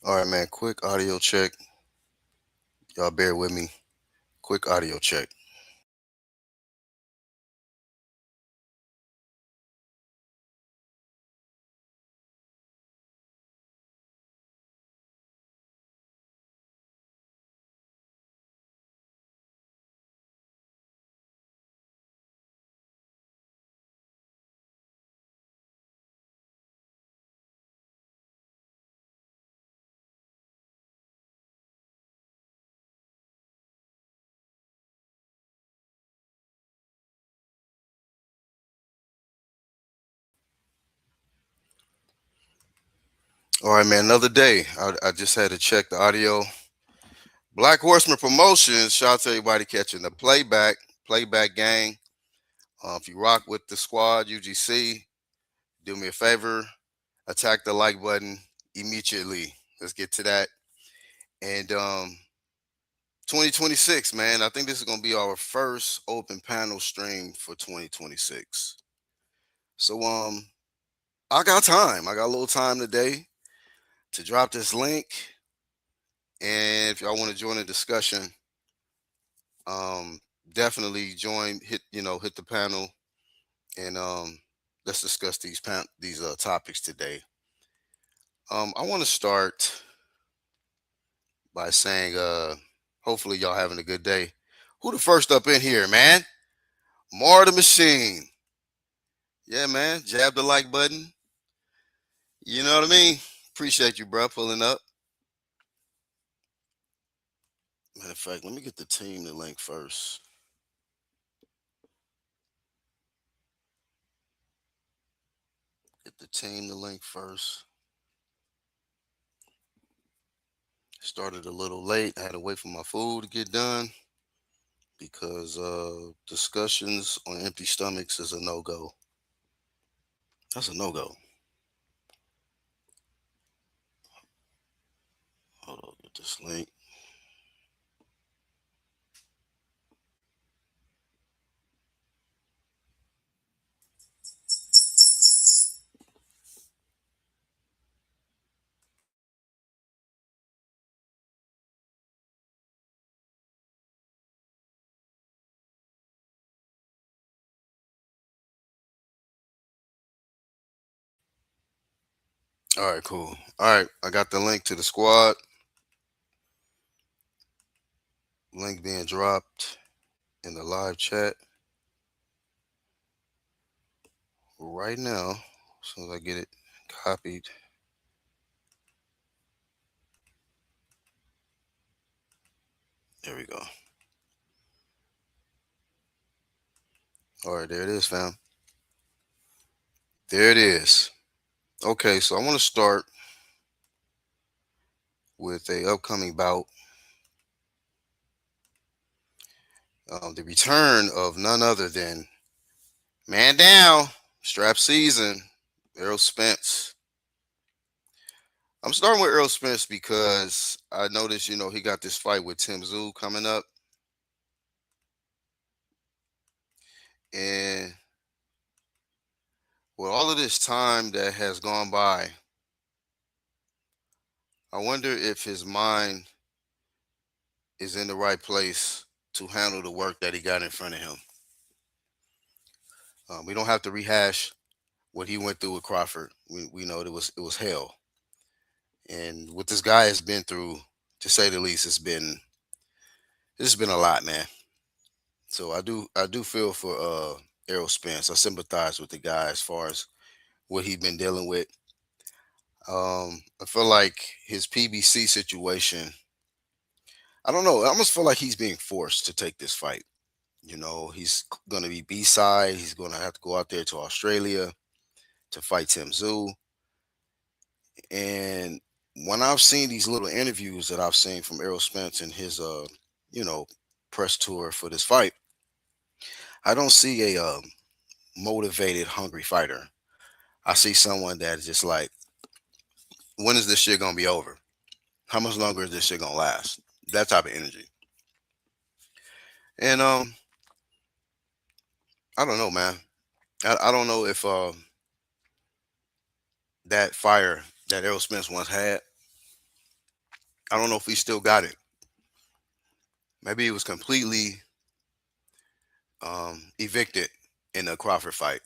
All right, man. Quick audio check. Y'all bear with me. Quick audio check. All right, man. Another day. I just had to check the audio. Black Horseman Promotions. Shout out to everybody catching the playback gang. If you rock with the squad, UGC, do me a favor. Attack the like button immediately. Let's get to that. And 2026, man. I think this is gonna be our first open panel stream for 2026. So I got time. I got a little time today to drop this link. And if y'all want to join the discussion, um, definitely join. Hit the panel, and let's discuss these topics today. I want to start by saying, hopefully y'all having a good day. Who the first up in here, man? Mar the Machine. Yeah, man. Jab the like button. You know what I mean? Appreciate you, bro, pulling up. Matter of fact, let me get the team the link first. Get the team the link first. Started a little late. I had to wait for my food to get done because discussions on empty stomachs is a no go. That's a no go. Hold on, get this link. All right, cool. All right, I got the link to the squad. Link being dropped in the live chat right now. As soon as I get it copied. There we go. All right, there it is, fam. There it is. Okay, so I want to start with a upcoming bout. The return of none other than man down, strap season, Errol Spence. I'm starting with Errol Spence because I noticed, he got this fight with Tim Zoo coming up. And with all of this time that has gone by, I wonder if his mind is in the right place to handle the work that he got in front of him. We don't have to rehash what he went through with Crawford. We know it was hell. And what this guy has been through, to say the least, it's been a lot, man. So I do feel for Errol Spence. I sympathize with the guy as far as what he's been dealing with. I feel like his PBC situation. I don't know. I almost feel like he's being forced to take this fight. He's going to be B side. He's going to have to go out there to Australia to fight Tim Zoo. And when I've seen these little interviews that I've seen from Errol Spence and his you know, press tour for this fight, I don't see a motivated, hungry fighter. I see someone that is just like, when is this shit gonna be over? How much longer is this shit gonna last? That type of energy. And I don't know, man. I don't know if that fire that Errol Spence once had, I don't know if he still got it. Maybe he was completely evicted in the Crawford fight.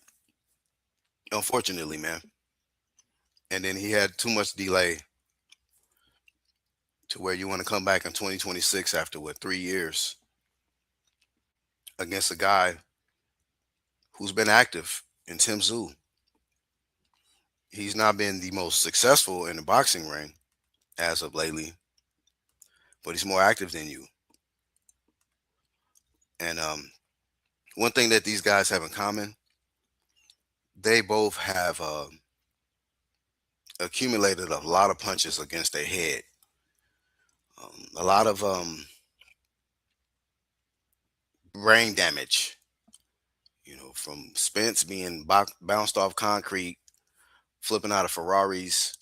Unfortunately, man. And then he had too much delay to where you want to come back in 2026 after what 3 years against a guy who's been active in Tim Tszyu. He's not been the most successful in the boxing ring as of lately, but he's more active than you. And one thing that these guys have in common, they both have accumulated a lot of punches against their head. A lot of brain damage, from Spence being bounced off concrete, flipping out of Ferraris,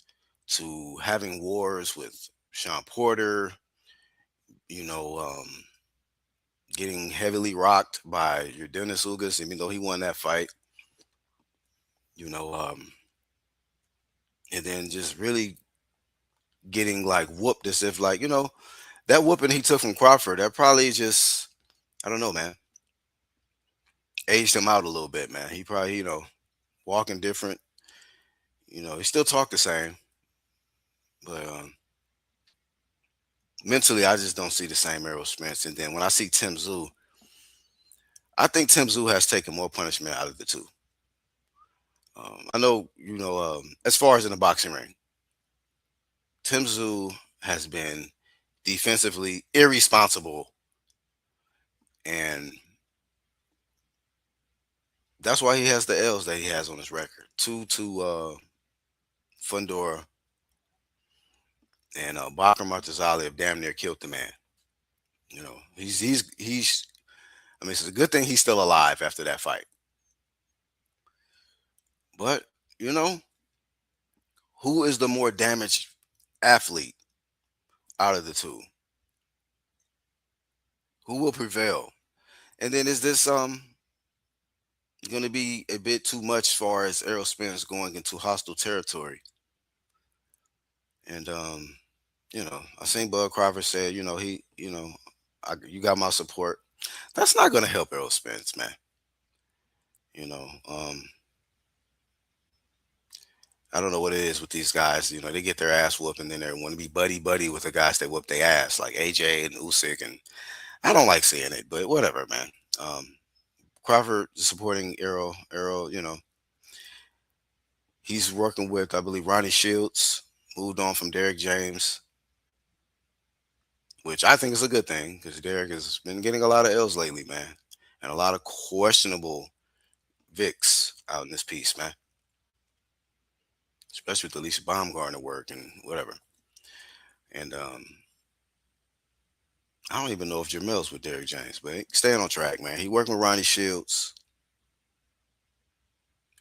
to having wars with Sean Porter, you know, getting heavily rocked by your Dennis Ugas, even though he won that fight, you know, um, and then just really getting like whooped as if like, that whooping he took from Crawford, that probably just, I don't know, man, aged him out a little bit, man. He probably, walking different, he still talked the same, but mentally, I just don't see the same Errol Spence. And then when I see Tim Tszyu, I think Tim Tszyu has taken more punishment out of the two. I know, as far as in the boxing ring, Tim Tszyu has been defensively irresponsible, and that's why he has the L's that he has on his record. Two to Fundora and Bakr Martazali have damn near killed the man. He's. I mean, it's a good thing he's still alive after that fight. But you know, who is the more damaged athlete out of the two? Who will prevail? And then is this going to be a bit too much as far as Errol Spence going into hostile territory? And I seen Bud Crawford said, you got my support. That's not going to help Errol Spence, man. You know, um, I don't know what it is with these guys. They get their ass whooped and then they want to be buddy buddy with the guys that whoop their ass, like AJ and Usyk, and I don't like seeing it, but whatever, man. Crawford supporting Errol. Errol, he's working with, I believe, Ronnie Shields, moved on from Derek James, which I think is a good thing because Derek has been getting a lot of L's lately, man, and a lot of questionable Vicks out in this piece, man, especially with Alicia Baumgartner work and whatever. And I don't even know if Jamel's with Derek James, but staying on track, man. He working with Ronnie Shields,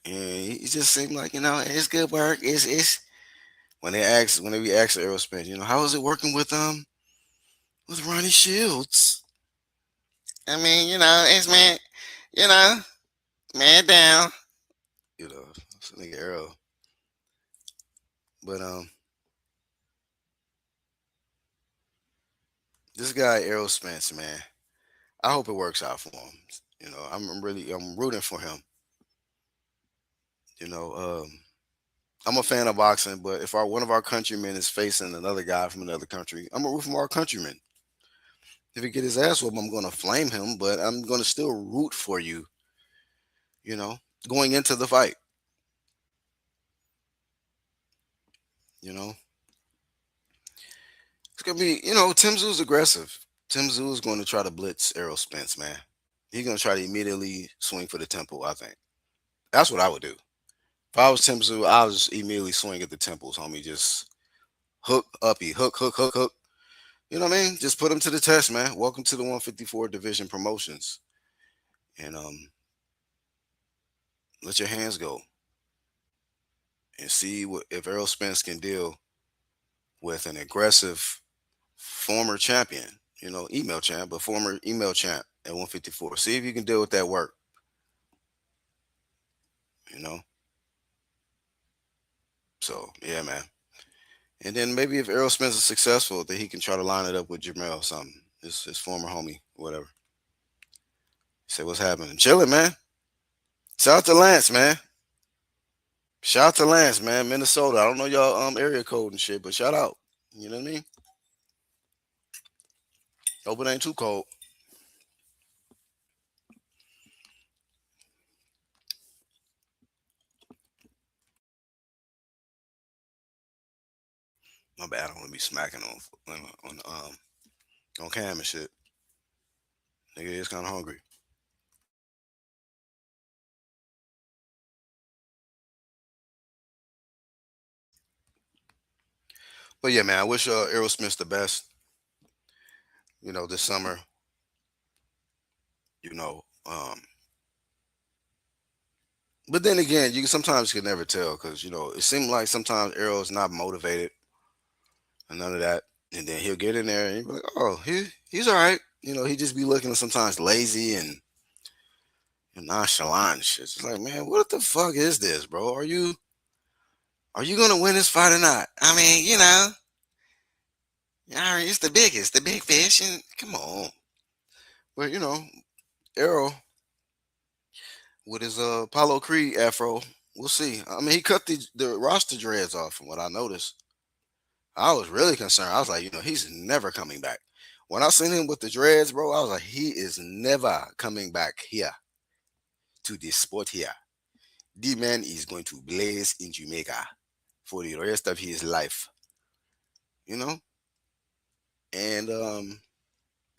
and he just seemed like it's good work. It's when they be asked Errol Spence, how is it working with Ronnie Shields? I mean, it's you know, man down. You know, so nigga Errol. But this guy Errol Spence, man, I hope it works out for him. I'm rooting for him. You know, I'm a fan of boxing, but if one of our countrymen is facing another guy from another country, I'm gonna root for our countrymen. If he get his ass whooped, I'm gonna flame him, but I'm gonna still root for you. You know, going into the fight. You know, it's gonna be. Tim Tszyu's aggressive. Tim Tszyu is going to try to blitz Errol Spence, man. He's gonna try to immediately swing for the temple. I think that's what I would do. If I was Tim Tszyu, I would just immediately swing at the temples, homie. Just hook, uppy, hook, hook, hook, hook. You know what I mean? Just put him to the test, man. Welcome to the 154 division promotions, and let your hands go and see what if Errol Spence can deal with an aggressive former champion. Email champ, but former email champ at 154. See if you can deal with that work. You know. So yeah, man. And then maybe if Errol Spence is successful, then he can try to line it up with Jamel or something. His former homie, whatever. Say what's happening. Chilling, man. Shout out to Lance, man. Shout out to Lance, man. Minnesota. I don't know y'all area code and shit, but shout out. You know what I mean? Hope it ain't too cold. My bad. I don't want to be smacking on cam and shit. Nigga is kind of hungry. But yeah, man. I wish Errol Smith the best. This summer. You know. But then again, you sometimes can never tell because it seems like sometimes Errol's not motivated and none of that. And then he'll get in there and he'll be like, "Oh, he's all right." He just be looking sometimes lazy and nonchalant and shit. It's like, man, what the fuck is this, bro? Are you gonna win this fight or not? I mean, it's the biggest, the big fish, and come on. But Errol with his Apollo Creed afro, we'll see. I mean, he cut the roster dreads off from what I noticed. I was really concerned. I was like, he's never coming back. When I seen him with the dreads, bro, I was like, he is never coming back here to this sport here. The man is going to blaze in Jamaica for the rest of his life, you know? And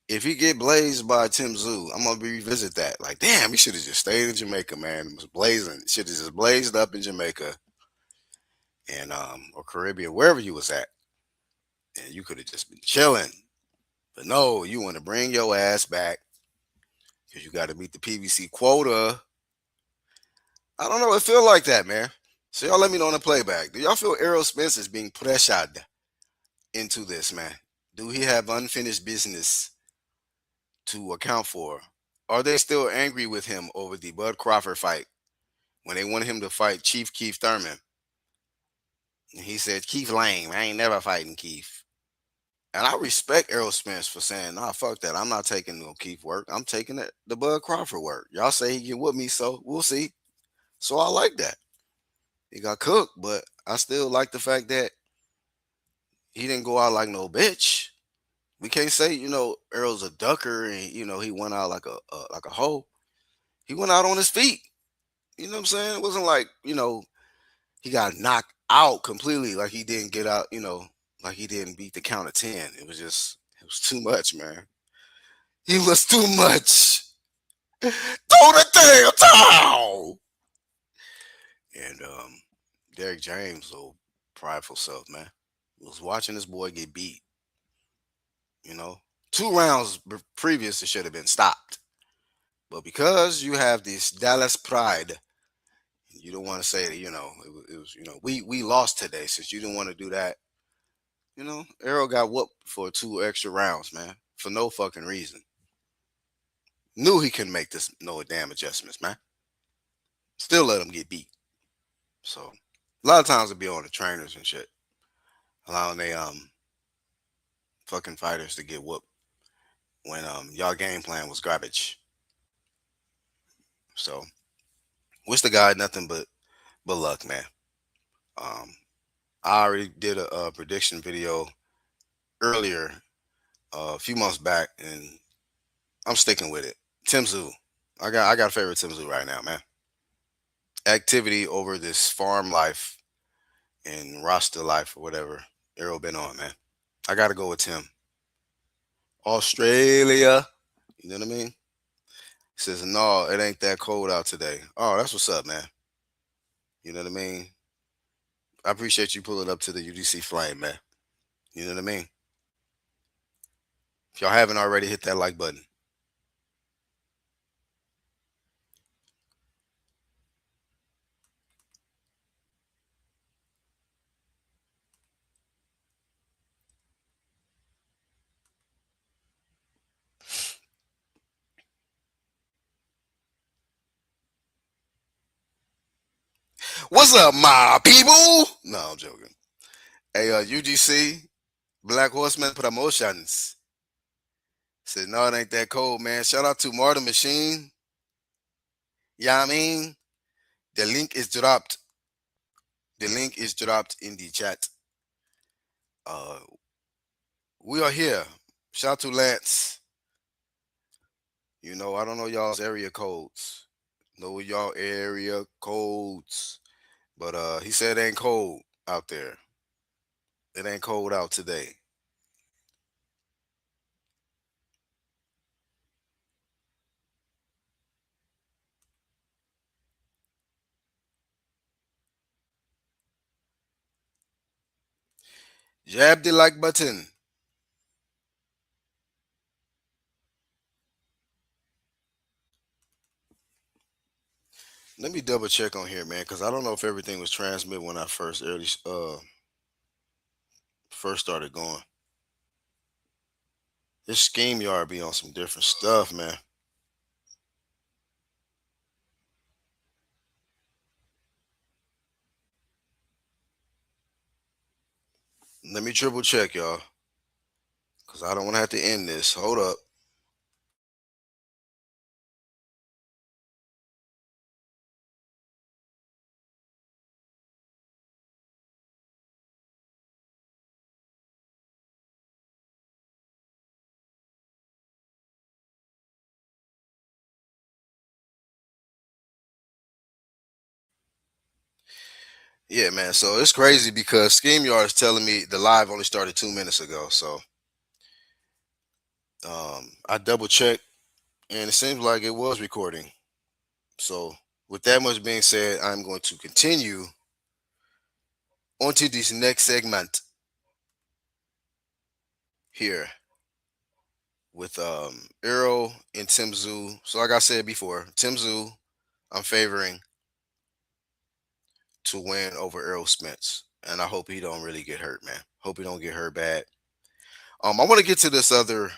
if he get blazed by Tim Zoo, I'm gonna revisit that. Like, damn, he should have just stayed in Jamaica, man. It was blazing. Should have just blazed up in Jamaica and or Caribbean, wherever you was at. And you could have just been chilling. But no, you want to bring your ass back because you got to meet the PBC quota. I don't know. It feel like that, man. So y'all let me know on the playback. Do y'all feel Errol Spence is being pressured into this, man? Do he have unfinished business to account for? Are they still angry with him over the Bud Crawford fight when they wanted him to fight Chief Keith Thurman? And he said, Keith lame. I ain't never fighting Keith. And I respect Errol Spence for saying, nah, fuck that. I'm not taking no Keith work. I'm taking the Bud Crawford work. Y'all say he can whoop me, so we'll see. So I like that. He got cooked, but I still like the fact that he didn't go out like no bitch. We can't say, Errol's a ducker and he went out like a hoe. He went out on his feet. You know what I'm saying? It wasn't like, he got knocked out completely, like he didn't get out, like he didn't beat the count of 10. It was too much, man. He was too much. Throw the damn towel. And Derek James, little prideful self, man, was watching this boy get beat. You know, 2 rounds previous, it should have been stopped. But because you have this Dallas pride, you don't want to say that, it was we lost today since you didn't want to do that. Arrow got whooped for 2 extra rounds, man, for no fucking reason. Knew he couldn't make this no damn adjustments, man. Still let him get beat. So a lot of times it be on the trainers and shit, allowing they fucking fighters to get whooped when y'all game plan was garbage. So wish the guy nothing but luck, man. Um, I already did a prediction video earlier, a few months back, and I'm sticking with it. Tim Zoo, I got a favorite Tim Zoo right now, man. Activity over this farm life and roster life or whatever Arrow been on, man. I got to go with Tim. Australia, you know what I mean? He says, no, it ain't that cold out today. Oh, that's what's up, man. You know what I mean? I appreciate you pulling up to the UDC Flame, man. You know what I mean? If y'all haven't already, hit that like button. What's up, my people? No, I'm joking. Hey, UGC, Black Horseman Promotions. Said, no, it ain't that cold, man. Shout out to Martin Machine. Yeah, I mean, the link is dropped. The link is dropped in the chat. Uh, we are here. Shout out to Lance. I don't know y'all's area codes. Know y'all area codes. But he said it ain't cold out there. It ain't cold out today. Jab the like button. Let me double check on here, man, because I don't know if everything was transmitted when I first started going. This scheme yard be on some different stuff, man. Let me triple check, y'all, because I don't want to have to end this. Hold up. Yeah, man. So it's crazy because Scheme Yard is telling me the live only started 2 minutes ago. So I double checked, and it seems like it was recording. So with that much being said, I'm going to continue onto this next segment here with Earl and Tim Zoo. So like I said before, Tim Zoo, I'm favoring to win over Earl Spence. And I hope he don't really get hurt, man. Hope he don't get hurt bad. I want to get to this other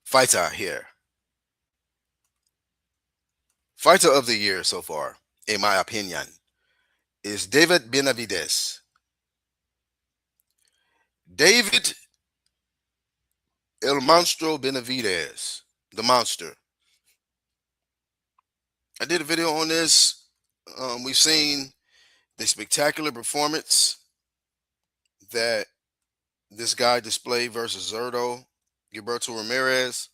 fighter here. Fighter of the year so far, in my opinion, is David Benavidez. David El Monstro Benavidez, the monster. I did a video on this. We've seen the spectacular performance that this guy displayed versus Zerto, Gilberto Ramirez.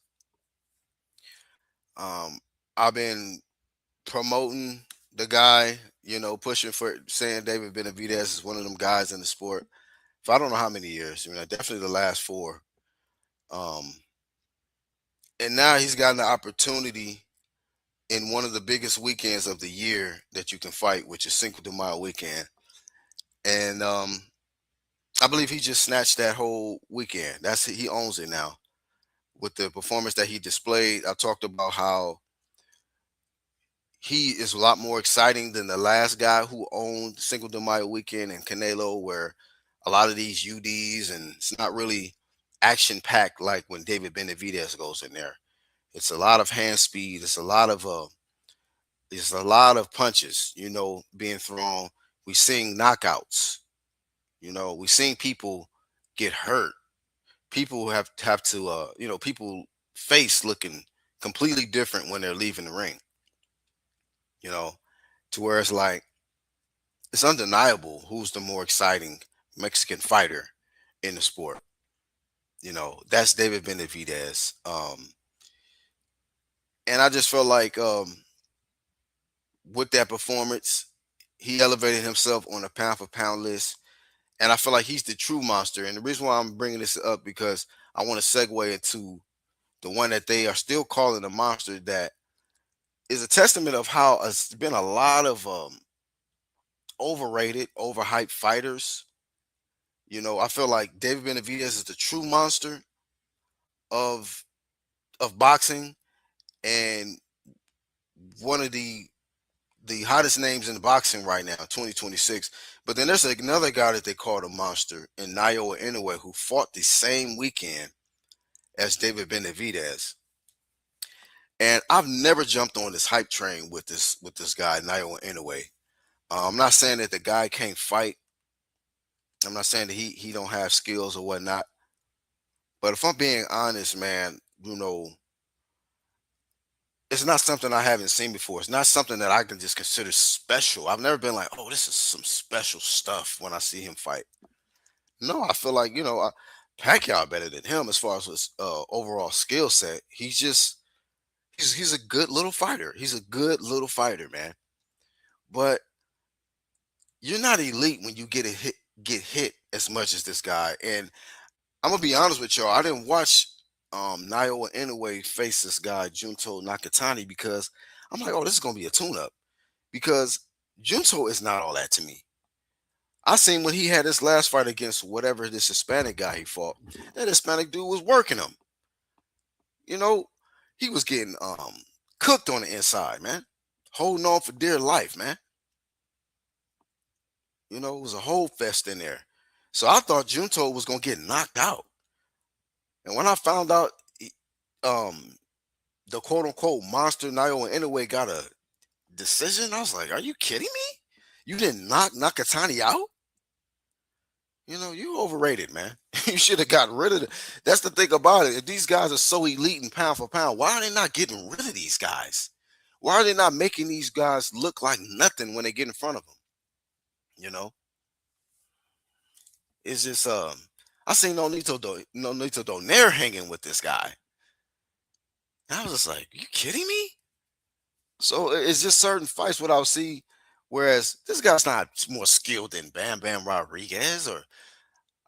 I've been promoting the guy, pushing for saying David Benavidez is one of them guys in the sport for I don't know how many years. Definitely the last four. Um, and now he's gotten the opportunity in one of the biggest weekends of the year that you can fight, which is Cinco de Mayo weekend. And I believe he just snatched that whole weekend. He owns it now with the performance that he displayed. I talked about how he is a lot more exciting than the last guy who owned Cinco de Mayo weekend in Canelo, where a lot of these UDs and it's not really action packed like when David Benavidez goes in there. It's a lot of hand speed. It's a lot of punches, being thrown. We seeing knockouts. We seeing people get hurt. People have to people face looking completely different when they're leaving the ring. You know, to where it's like it's undeniable who's the more exciting Mexican fighter in the sport. That's David Benavidez. And I just felt like with that performance, he elevated himself on a pound for pound list. And I feel like he's the true monster. And the reason why I'm bringing this up because I want to segue into the one that they are still calling a monster that is a testament of how it's been a lot of overrated, overhyped fighters. I feel like David Benavidez is the true monster of boxing and one of the hottest names in boxing right now, 2026. But then there's another guy that they called a monster in Naoya Inoue who fought the same weekend as David Benavidez. And I've never jumped on this hype train with this guy, Naoya Inoue. I'm not saying that the guy can't fight. I'm not saying that he don't have skills or whatnot, but if I'm being honest, man, it's not something I haven't seen before. It's not something that I can just consider special. I've never been like, oh, this is some special stuff when I see him fight. No, I feel like Pacquiao better than him as far as his overall skill set. He's a good little fighter. He's a good little fighter, man. But you're not elite when you get hit as much as this guy. And I'm gonna be honest with y'all. I didn't watch Naoya Inoue face this guy Junto Nakatani because I'm like, oh, this is gonna be a tune-up because Junto is not all that to me. I seen when he had his last fight against whatever this Hispanic guy he fought. That Hispanic dude was working him. You know, he was getting cooked on the inside, man. Holding on for dear life, man. It was a whole fest in there. So I thought Junto was gonna get knocked out. And when I found out um the quote unquote monster Naoya Inoue got a decision, I was like, are you kidding me? You didn't knock Nakatani out? You overrated, man. You should have gotten rid of it. That's the thing about it. If these guys are so elite and pound for pound, why are they not getting rid of these guys? Why are they not making these guys look like nothing when they get in front of them? You know, it's just I seen no Nito Donaire hanging with this guy. And I was just like, you kidding me? So it's just certain fights what I'll see. Whereas this guy's not more skilled than Bam Bam Rodriguez or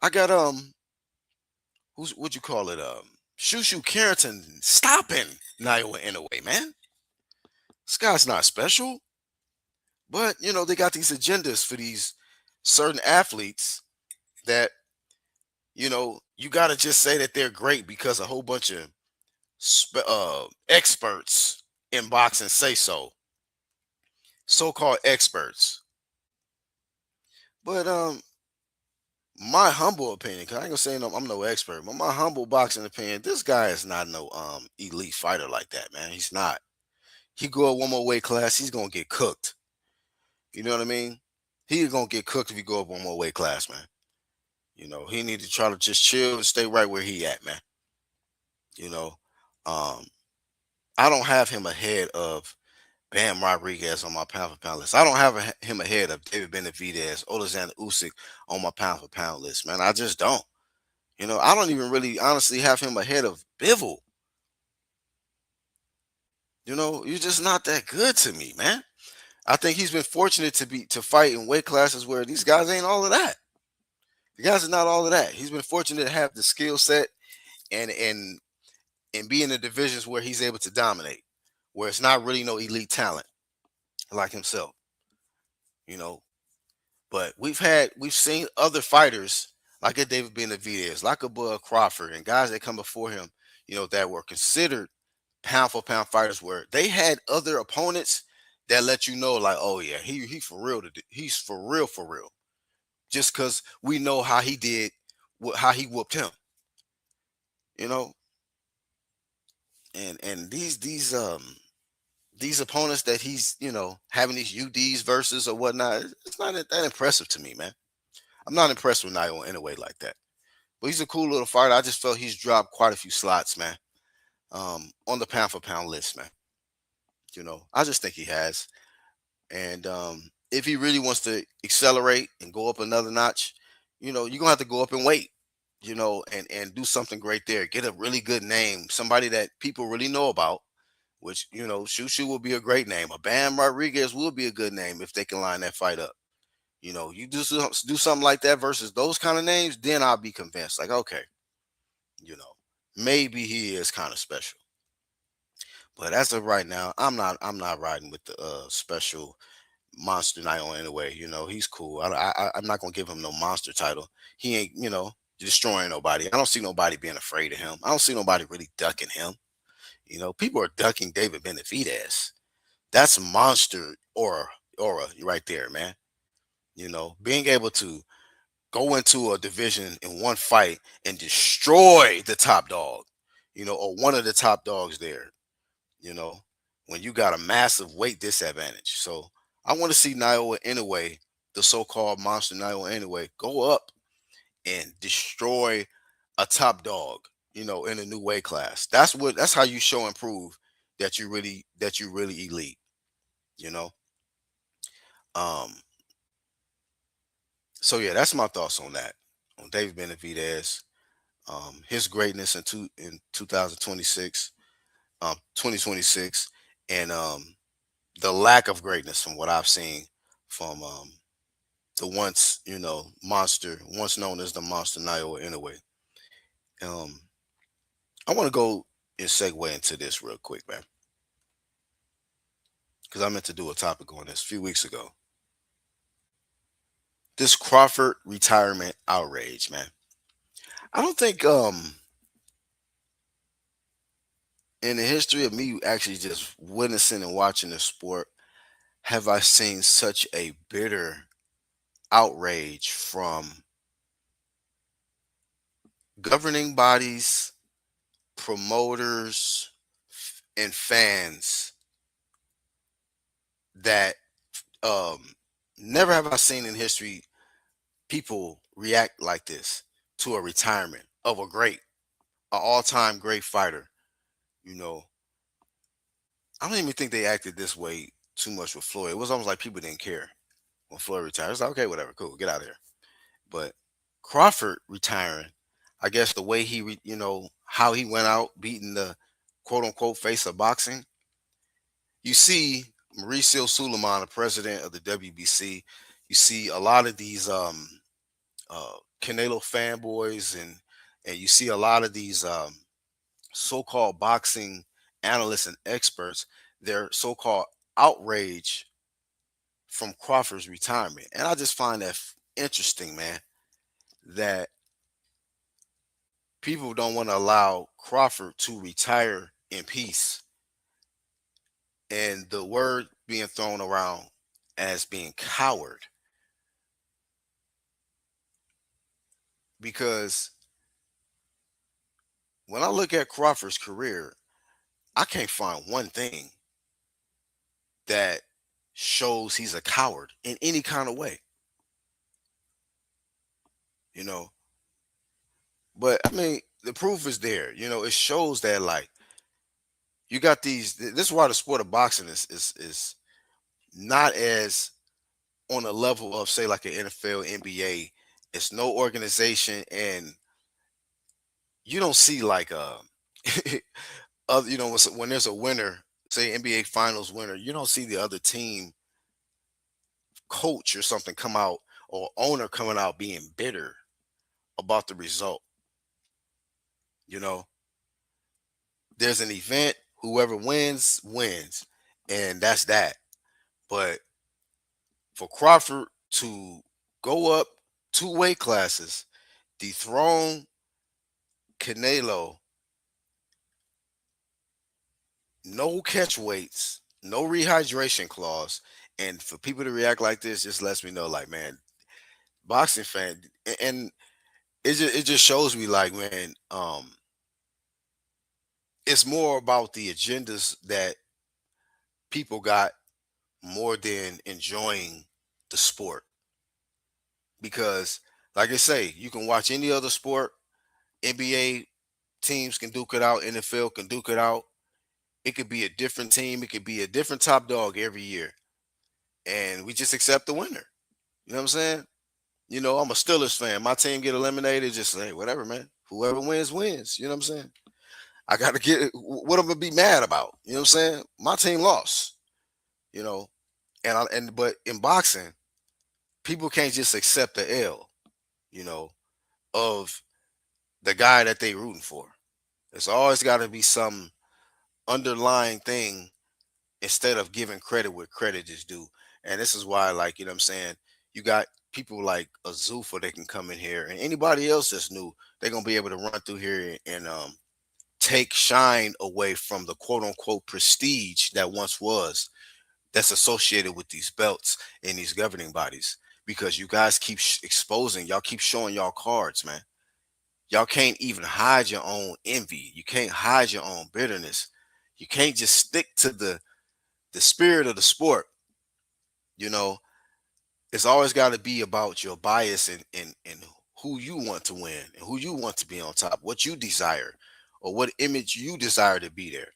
I got who's what you call it Shushu Carrington stopping Naoya Inoue, man. This guy's not special, but they got these agendas for these certain athletes that you got to just say that they're great because a whole bunch of experts in boxing say so, so-called experts. But my humble opinion, cause I ain't gonna say I'm no expert, but my humble boxing opinion, this guy is not no elite fighter like that, man. He's not. He go up one more weight class, he's gonna get cooked. You know what I mean? He's gonna get cooked if he go up one more weight class, man. He need to try to just chill and stay right where he at, man. You know, um, I don't have him ahead of Bam Rodriguez on my pound for pound list. I don't have him ahead of David Benavidez, Alexander Usyk on my pound for pound list, man. I just don't. I don't even really honestly have him ahead of Bivol. You're just not that good to me, man. I think he's been fortunate to fight in weight classes where these guys ain't all of that. The guys are not all of that. He's been fortunate to have the skill set and be in the divisions where he's able to dominate, where it's not really no elite talent like himself. You know, but we've seen other fighters like a David Benavidez, like a Bud Crawford, and guys that come before him, that were considered pound for pound fighters, where they had other opponents that let you know, like, oh yeah, he for real. He's for real. Just because we know how he did, how he whooped him, you know, and these opponents that he's having these UDs versus or whatnot, it's not that impressive to me, man. I'm not impressed with Naoya in a way like that. But he's a cool little fighter. I just felt he's dropped quite a few slots, man. On the pound for pound list, man. I just think he has. And if he really wants to accelerate and go up another notch, you're gonna have to go up and wait, and do something great there. Get a really good name, somebody that people really know about, which Shushu will be a great name. A Bam Rodriguez will be a good name if they can line that fight up. You do something like that versus those kind of names, then I'll be convinced. Like, okay, you know, maybe he is kind of special. But as of right now, I'm not riding with the special monster night on anyway. He's cool. I'm not gonna give him no monster title. He ain't destroying nobody. I don't see nobody being afraid of him. I don't see nobody really ducking him. People are ducking David Benavidez. That's monster aura right there, man. Being able to go into a division in one fight and destroy the top dog, or one of the top dogs there, you know, when you got a massive weight disadvantage. So I want to see Naoya Inoue, the so-called monster Naoya Inoue, go up. and destroy a top dog, in a new weight class. That's how you show and prove that you really elite, you know. Um, so yeah, that's my thoughts on that. On David Benavidez, his greatness in 2026, 2026, and the lack of greatness from what I've seen from the once, monster, once known as the monster Naoya Inoue. Um, I want to go and segue into this real quick, man, because I meant to do a topic on this a few weeks ago. This Crawford retirement outrage, man. I don't think in the history of me actually just witnessing and watching the sport have I seen such a bitter outrage from governing bodies, promoters, and fans that um never have I seen in history people react like this to a retirement of an all-time great fighter. You know, I don't even think they acted this way too much with Floyd. It was almost like people didn't care when Floyd retired. It's like, okay, whatever, cool, get out of here. But Crawford retiring, I guess the way how he went out beating the quote unquote face of boxing. You see Mauricio Suleiman, the president of the WBC. You see a lot of these Canelo fanboys, and you see a lot of these so-called boxing analysts and experts. Their so-called outrage from Crawford's retirement, and I just find that interesting, man. That people don't want to allow Crawford to retire in peace, and the word being thrown around as being coward, because when I look at Crawford's career, I can't find one thing that shows he's a coward in any kind of way, you know. But I mean, the proof is there. It shows that like you got these. This is why the sport of boxing is not as on a level of say like an NFL, NBA. It's no organization, and you don't see like other. When there's a winner, say NBA Finals winner, you don't see the other team coach or something come out or owner coming out being bitter about the result. You know, there's an event, whoever wins, wins, and that's that. But for Crawford to go up two weight classes, dethrone Canelo, no catch weights, no rehydration clause, and for people to react like this just lets me know, like, man, boxing fan, and it just shows me, like, man, it's more about the agendas that people got more than enjoying the sport. Because, like I say, you can watch any other sport. NBA teams can duke it out. NFL can duke it out. It could be a different team. It could be a different top dog every year, and we just accept the winner. You know what I'm saying? I'm a Steelers fan. My team get eliminated. Just say whatever, man. Whoever wins wins. You know what I'm saying? I got to get what I'm gonna be mad about. You know what I'm saying? My team lost. You know, but in boxing, people can't just accept the L. You know, of the guy that they rooting for. There's always got to be some underlying thing instead of giving credit where credit is due. And this is why, like, you know what I'm saying, you got people like Azufa that can come in here, and anybody else that's new, they're gonna be able to run through here and take shine away from the quote unquote prestige that once was that's associated with these belts and these governing bodies. Because you guys keep exposing, y'all keep showing y'all cards, man. Y'all can't even hide your own envy. You can't hide your own bitterness. You can't just stick to the spirit of the sport. You know, it's always got to be about your bias and who you want to win and who you want to be on top, what you desire, or what image you desire to be there.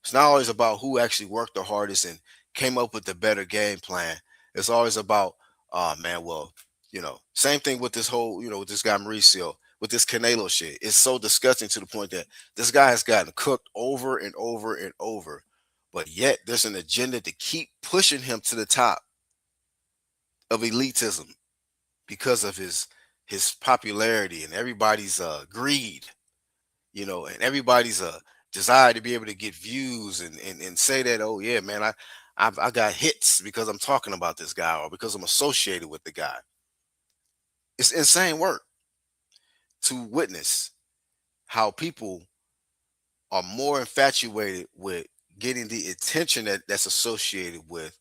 It's not always about who actually worked the hardest and came up with the better game plan. It's always about, oh man, well, same thing with this whole, with this guy Mauricio, with this Canelo shit. It's so disgusting to the point that this guy has gotten cooked over and over and over. But yet there's an agenda to keep pushing him to the top of elitism because of his popularity and everybody's greed, and everybody's desire to be able to get views and say that, oh yeah, man, I got hits because I'm talking about this guy or because I'm associated with the guy. It's insane work to witness how people are more infatuated with getting the attention that's associated with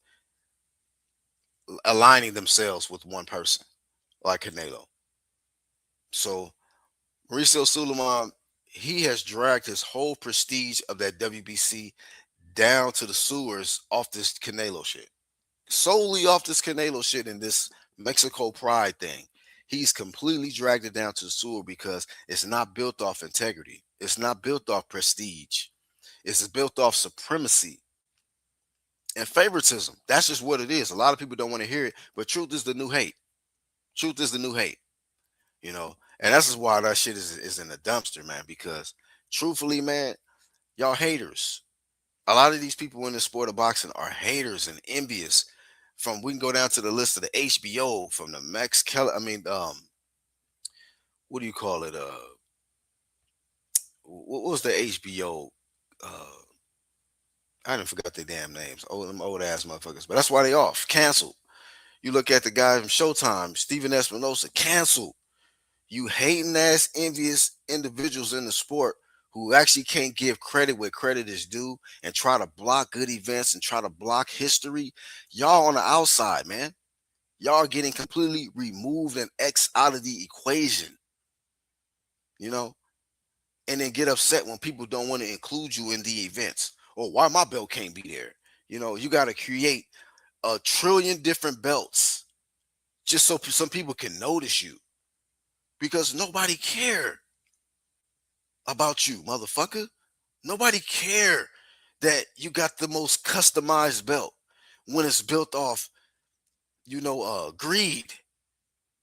aligning themselves with one person like Canelo. So Mauricio Suleiman, he has dragged his whole prestige of that WBC down to the sewers off this Canelo shit. Solely off this Canelo shit and this Mexico pride thing. He's completely dragged it down to the sewer because it's not built off integrity. It's not built off prestige. It's built off supremacy and favoritism. That's just what it is. A lot of people don't want to hear it, but truth is the new hate. Truth is the new hate, and that's just why that shit is in the dumpster, man, because truthfully, man, y'all haters. A lot of these people in the sport of boxing are haters and envious. We can go down to the list of the HBO, from the Max Keller. I mean, what do you call it? What was the HBO? I didn't forgot their damn names. Oh, them old ass motherfuckers. But that's why they off, canceled. You look at the guy from Showtime, Steven Espinosa, canceled. You hating ass, envious individuals in the sport who actually can't give credit where credit is due and try to block good events and try to block history. Y'all on the outside, man. Y'all are getting completely removed and X out of the equation, and then get upset when people don't want to include you in the events. Or why my belt can't be there. You got to create a trillion different belts just so some people can notice you, because nobody cared about you, motherfucker. Nobody care that you got the most customized belt when it's built off, greed,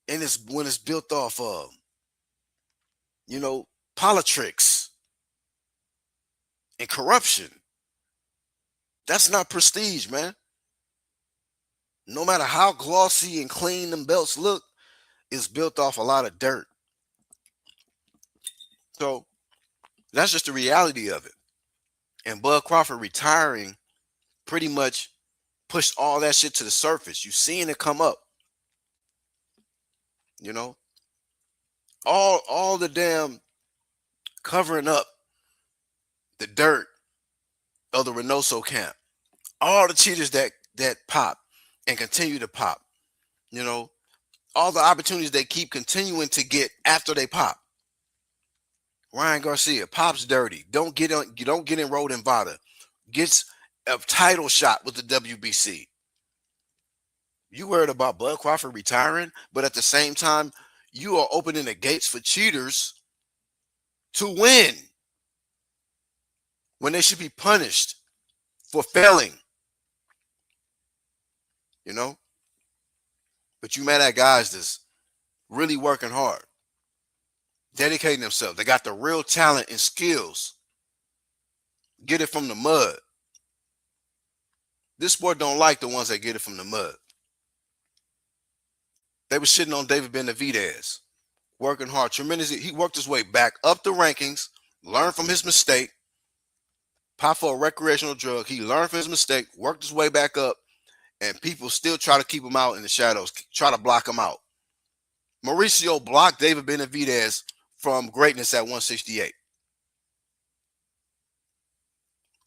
and it's when it's built off, politics and corruption. That's not prestige, man. No matter how glossy and clean them belts look, it's built off a lot of dirt. So that's just the reality of it. And Bud Crawford retiring pretty much pushed all that shit to the surface. You seeing it come up. All the damn covering up the dirt of the Reynoso camp. All the cheaters that pop and continue to pop. All the opportunities they keep continuing to get after they pop. Ryan Garcia pops dirty. Don't get enrolled in VADA. Gets a title shot with the WBC. You worried about Bud Crawford retiring, but at the same time, you are opening the gates for cheaters to win when they should be punished for failing. But you mad at guys that's really working hard, dedicating themselves. They got the real talent and skills. Get it from the mud. This sport don't like the ones that get it from the mud. They were shitting on David Benavidez, working hard, tremendously. He worked his way back up the rankings, learned from his mistake, popped for a recreational drug. He learned from his mistake, worked his way back up, and people still try to keep him out in the shadows, try to block him out. Mauricio blocked David Benavidez from greatness at 168.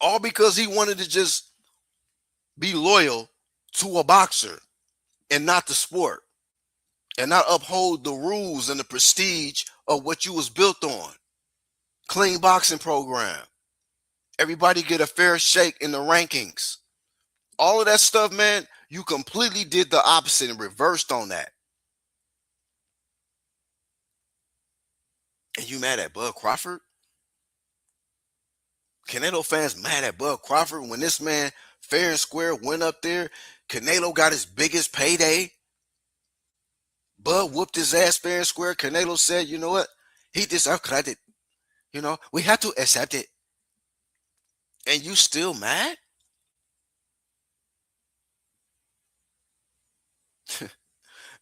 All because he wanted to just be loyal to a boxer and not the sport, and not uphold the rules and the prestige of what you was built on. Clean boxing program. Everybody get a fair shake in the rankings. All of that stuff, man, you completely did the opposite and reversed on that. And you mad at Bud Crawford? Canelo fans mad at Bud Crawford when this man fair and square went up there. Canelo got his biggest payday. Bud whooped his ass fair and square. Canelo said, you know what? He deserved credit. We have to accept it. And you still mad?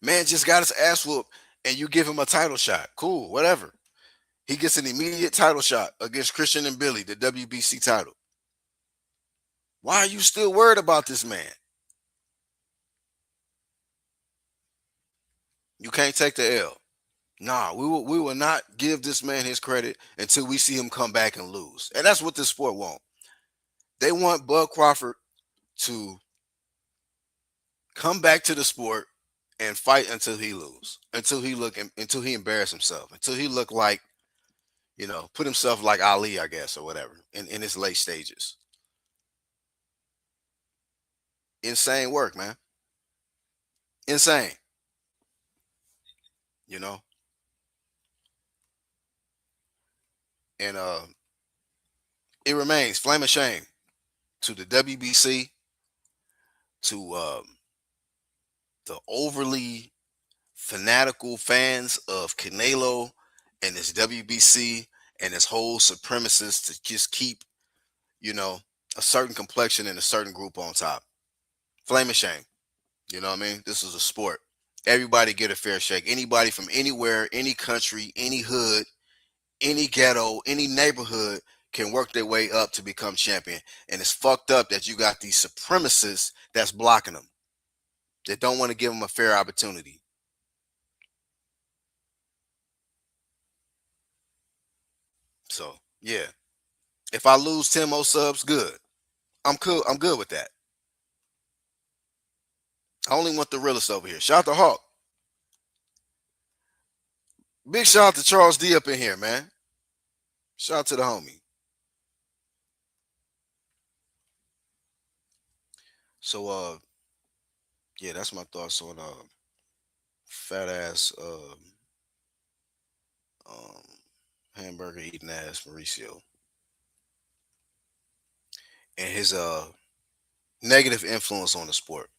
Man just got his ass whooped and you give him a title shot. Cool, whatever. He gets an immediate title shot against Christian and Billy, the WBC title. Why are you still worried about this man? You can't take the L. Nah, we will not give this man his credit until we see him come back and lose. And that's what this sport wants. They want Bud Crawford to come back to the sport and fight until he lose, until he embarrass himself, until he look like, put himself like Ali, I guess, or whatever, in his late stages. Insane work, man. Insane. You know? And it remains flame of shame to the WBC, to the overly fanatical fans of Canelo and this WBC and this whole supremacist to just keep, you know, a certain complexion and a certain group on top. Flame of shame. You know what I mean? This is a sport. Everybody get a fair shake. Anybody from anywhere, any country, any hood, any ghetto, any neighborhood can work their way up to become champion. And it's fucked up that you got these supremacists that's blocking them, that don't want to give them a fair opportunity. So yeah, if I lose 10 more subs, good. I'm cool. I'm good with that. I only want the realest over here. Shout out to Hawk. Big shout out to Charles D up in here, man. Shout out to the homie. So yeah, that's my thoughts on fat ass um hamburger eating ass Mauricio and his negative influence on the sport.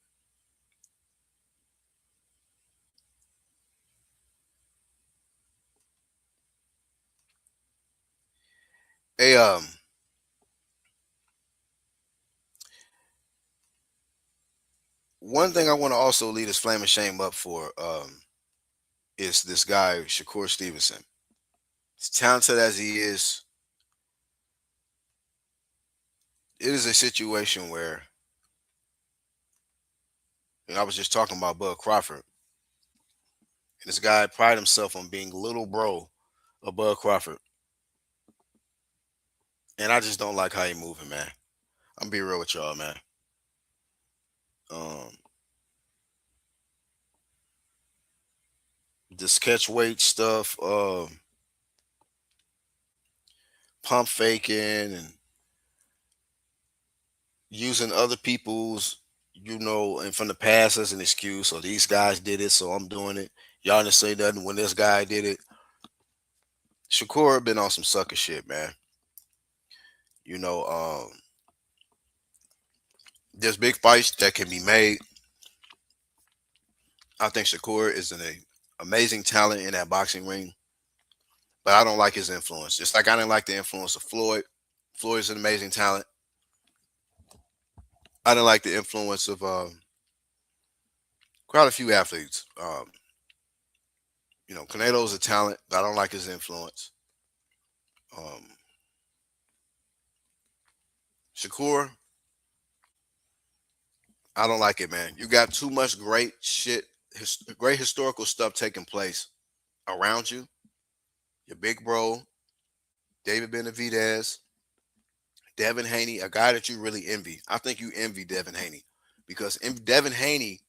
Hey, one thing I want to also lead this flame of shame up for is this guy Shakur Stevenson. As talented as he is, it is a situation where, and I was just talking about Bud Crawford, and this guy pride himself on being little bro of Bud Crawford, and I just don't like how he moving, man. I'm be real with y'all, man. Um, this catch weight stuff, pump faking, and using other people's, and from the past as an excuse. So these guys did it, so I'm doing it. Y'all didn't say nothing when this guy did it. Shakur been on some sucker shit, man. You know, there's big fights that can be made. I think Shakur is an amazing talent in that boxing ring, but I don't like his influence. Just like I didn't like the influence of Floyd. Floyd is an amazing talent. I didn't like the influence of quite a few athletes. Canelo's a talent, but I don't like his influence. Um, Shakur, I don't like it, man. You got too much great shit, great historical stuff taking place around you. Your big bro, David Benavidez, Devin Haney, a guy that you really envy. I think you envy Devin Haney because Devin Haney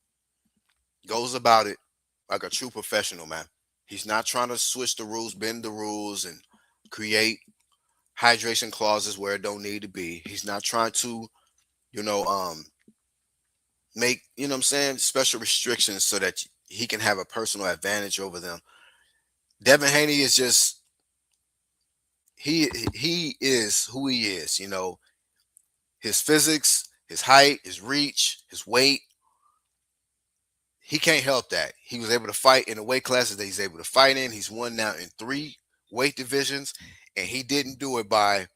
goes about it like a true professional, man. He's not trying to switch the rules, bend the rules, and create hydration clauses where it don't need to be. He's not trying to, you know, um, make, what I'm saying, special restrictions so that he can have a personal advantage over them. Devin Haney is just he is who he is. His physics, his height, his reach, his weight. He can't help that. He was able to fight in the weight classes that he's able to fight in. He's won now in 3 weight divisions, and he didn't do it by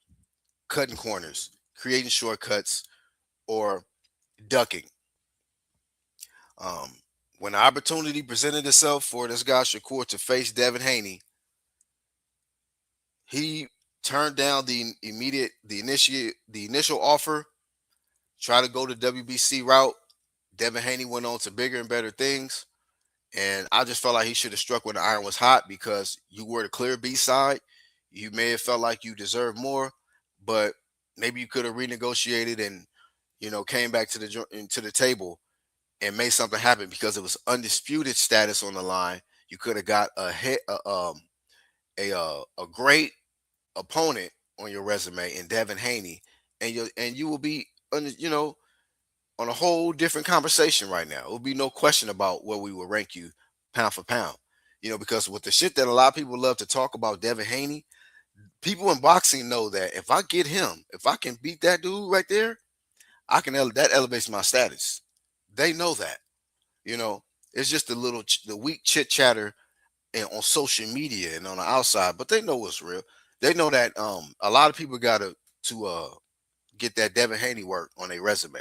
cutting corners, creating shortcuts, or ducking. Um, when the opportunity presented itself for this guy Shakur to face Devin Haney, he turned down the initial offer, tried to go the WBC route. Devin Haney went on to bigger and better things. And I just felt like he should have struck when the iron was hot because you were the clear B side. You may have felt like you deserved more, but maybe you could have renegotiated and came back to the table and made something happen because it was undisputed status on the line. You could have got a great opponent on your resume in Devin Haney, and you will be on a whole different conversation right now. It will be no question about where we will rank you pound for pound. Because with the shit that a lot of people love to talk about Devin Haney, people in boxing know that if I get him, if I can beat that dude right there, that elevates my status. They know that. You know, it's just the weak chit chatter and on social media and on the outside, but they know what's real. They know that a lot of people got to get that Devin Haney work on their resume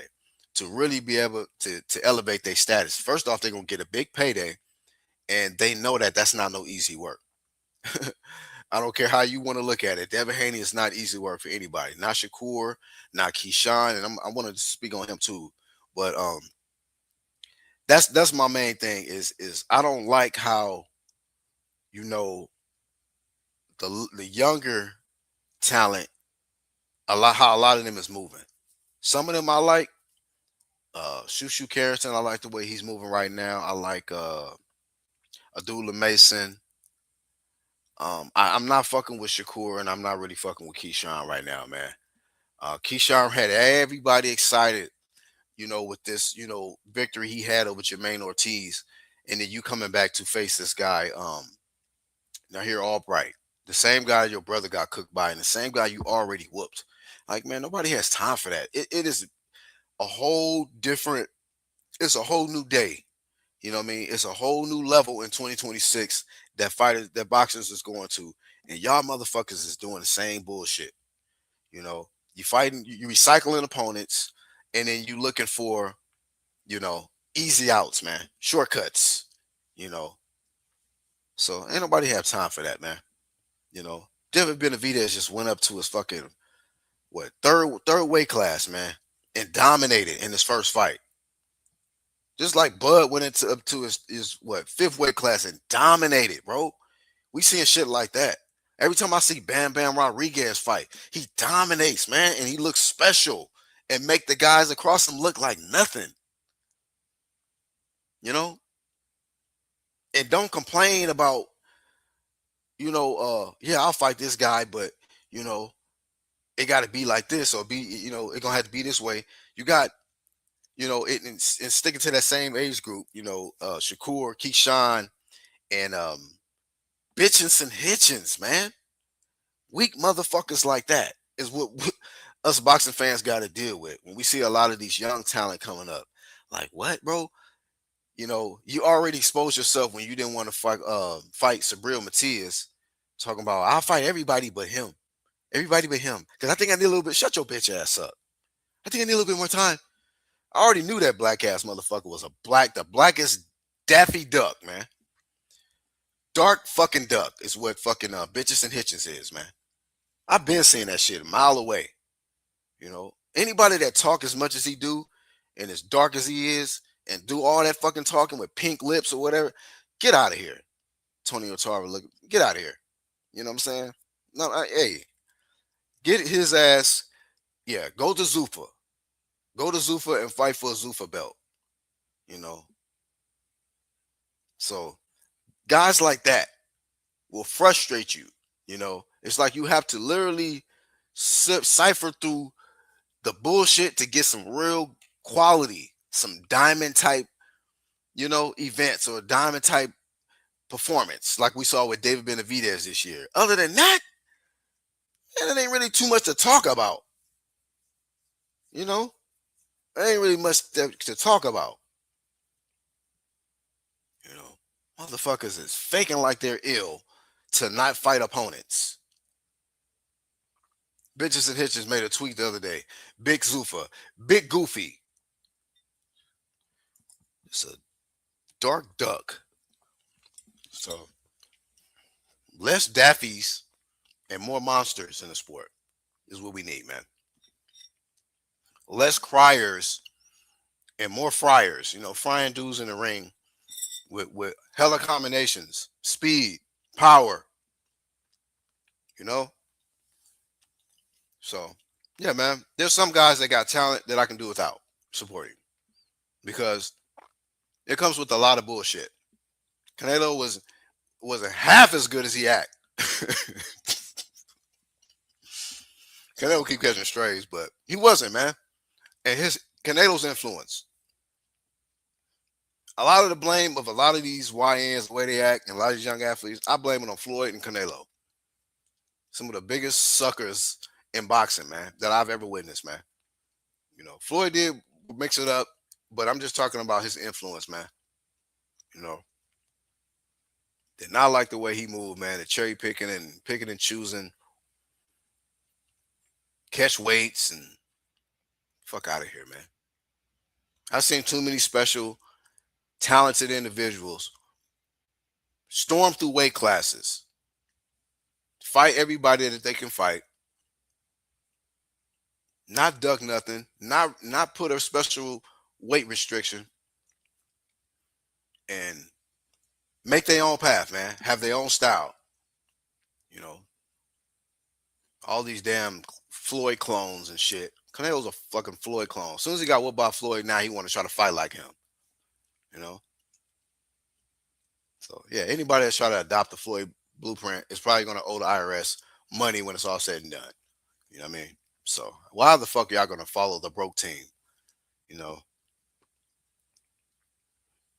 to really be able to elevate their status. First off, they're gonna get a big payday, and they know that that's not no easy work. I don't care how you want to look at it. Devin Haney is not easy work for anybody. Not Shakur, not Keyshawn, and I want to speak on him too. But that's my main thing is I don't like how you know the younger talent how a lot of them is moving. Some of them I like. Shushu Carrington, I like the way he's moving right now. I like Abdullah Mason. I'm not fucking with Shakur, and I'm not really fucking with Keyshawn right now, man. Keyshawn had everybody excited, with this, victory he had over Jermaine Ortiz, and then you coming back to face this guy, Nahir Albright, the same guy your brother got cooked by, and the same guy you already whooped. Like, man, nobody has time for that. It is a whole different. It's a whole new day. You know what I mean? It's a whole new level in 2026 that boxers is going to, and y'all motherfuckers is doing the same bullshit. You fighting, you recycling opponents, and then you looking for, you know, easy outs, man, shortcuts. You know, so ain't nobody have time for that, man. David Benavidez just went up to his fucking third weight class, man, and dominated in his first fight. Just like Bud went up to his fifth weight class and dominated, bro. We seeing shit like that. Every time I see Bam Bam Rodriguez fight, he dominates, man, and he looks special and make the guys across him look like nothing. You know? And don't complain about, yeah, I'll fight this guy, but it got to be like this or it gonna have to be this way. You got and sticking to that same age group, Shakur, Keyshawn, and Bitchinson Hitchens, man. Weak motherfuckers like that is what us boxing fans got to deal with when we see a lot of these young talent coming up. Like, what, bro? You already exposed yourself when you didn't want to fight Sabril Matias, talking about I'll fight everybody but him. Everybody but him. Because I think I need a little bit. Shut your bitch ass up. I think I need a little bit more time. I already knew that black ass motherfucker was the blackest Daffy Duck, man. Dark fucking duck is what fucking Bitches and Hitchens is, man. I've been seeing that shit a mile away. Anybody that talk as much as he do and as dark as he is and do all that fucking talking with pink lips or whatever, get out of here. Tony Otara, get out of here. You know what I'm saying? No, hey, get his ass. Yeah, go to Zuffa. Go to Zuffa and fight for a Zuffa belt. So guys like that will frustrate you. It's like you have to literally cipher through the bullshit to get some real quality, some diamond type, events or diamond type performance, like we saw with David Benavidez this year. Other than that, And it ain't really too much to talk about. You know, there ain't really much to talk about. You know, motherfuckers is faking like they're ill to not fight opponents. Bitches and Hitches made a tweet the other day. Big Zuffa, Big Goofy. It's a dark duck. So less Daffies and more monsters in the sport is what we need, man. Less criers and more fryers. You know, frying dudes in the ring with hella combinations, speed, power. You know, so yeah, man. There's some guys that got talent that I can do without supporting because it comes with a lot of bullshit. Canelo wasn't half as good as he act. Canelo keep catching strays, but he wasn't, man. And his Canelo's influence. A lot of the blame of a lot of these YNs, the way they act, and a lot of these young athletes, I blame it on Floyd and Canelo. Some of the biggest suckers in boxing, man, that I've ever witnessed, man. You know, Floyd did mix it up, but I'm just talking about his influence, man. You know, did not like the way he moved, man. The cherry picking and choosing, catch weights and fuck out of here, man. I've seen too many special, talented individuals storm through weight classes, fight everybody that they can fight, not duck nothing, not put a special weight restriction, and make their own path, man. Have their own style. You know, all these damn Floyd clones and shit. Canelo's a fucking Floyd clone. As soon as he got whooped by Floyd, now he want to try to fight like him. You know. So yeah, anybody that's trying to adopt the Floyd blueprint is probably gonna owe the IRS money when it's all said and done. You know what I mean? So why the fuck y'all gonna follow the broke team? You know.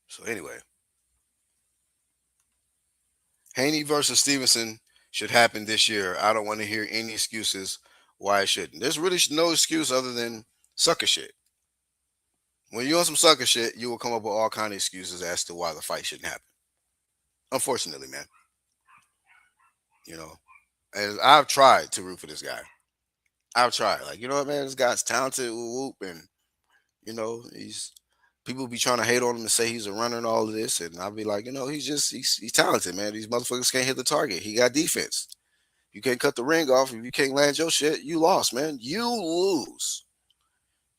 So anyway, Haney versus Stevenson should happen this year. I don't want to hear any excuses why it shouldn't. There's really no excuse other than sucker shit. When you're on some sucker shit, you will come up with all kind of excuses as to why the fight shouldn't happen. Unfortunately, man. You know, and I've tried to root for this guy. I've tried. Like, you know what, man? This guy's talented, whoop, and you know, he's people be trying to hate on him and say he's a runner and all of this, and I'll be like, you know, he's talented, man. These motherfuckers can't hit the target. He got defense. You can't cut the ring off. If you can't land your shit, you lost, man. You lose.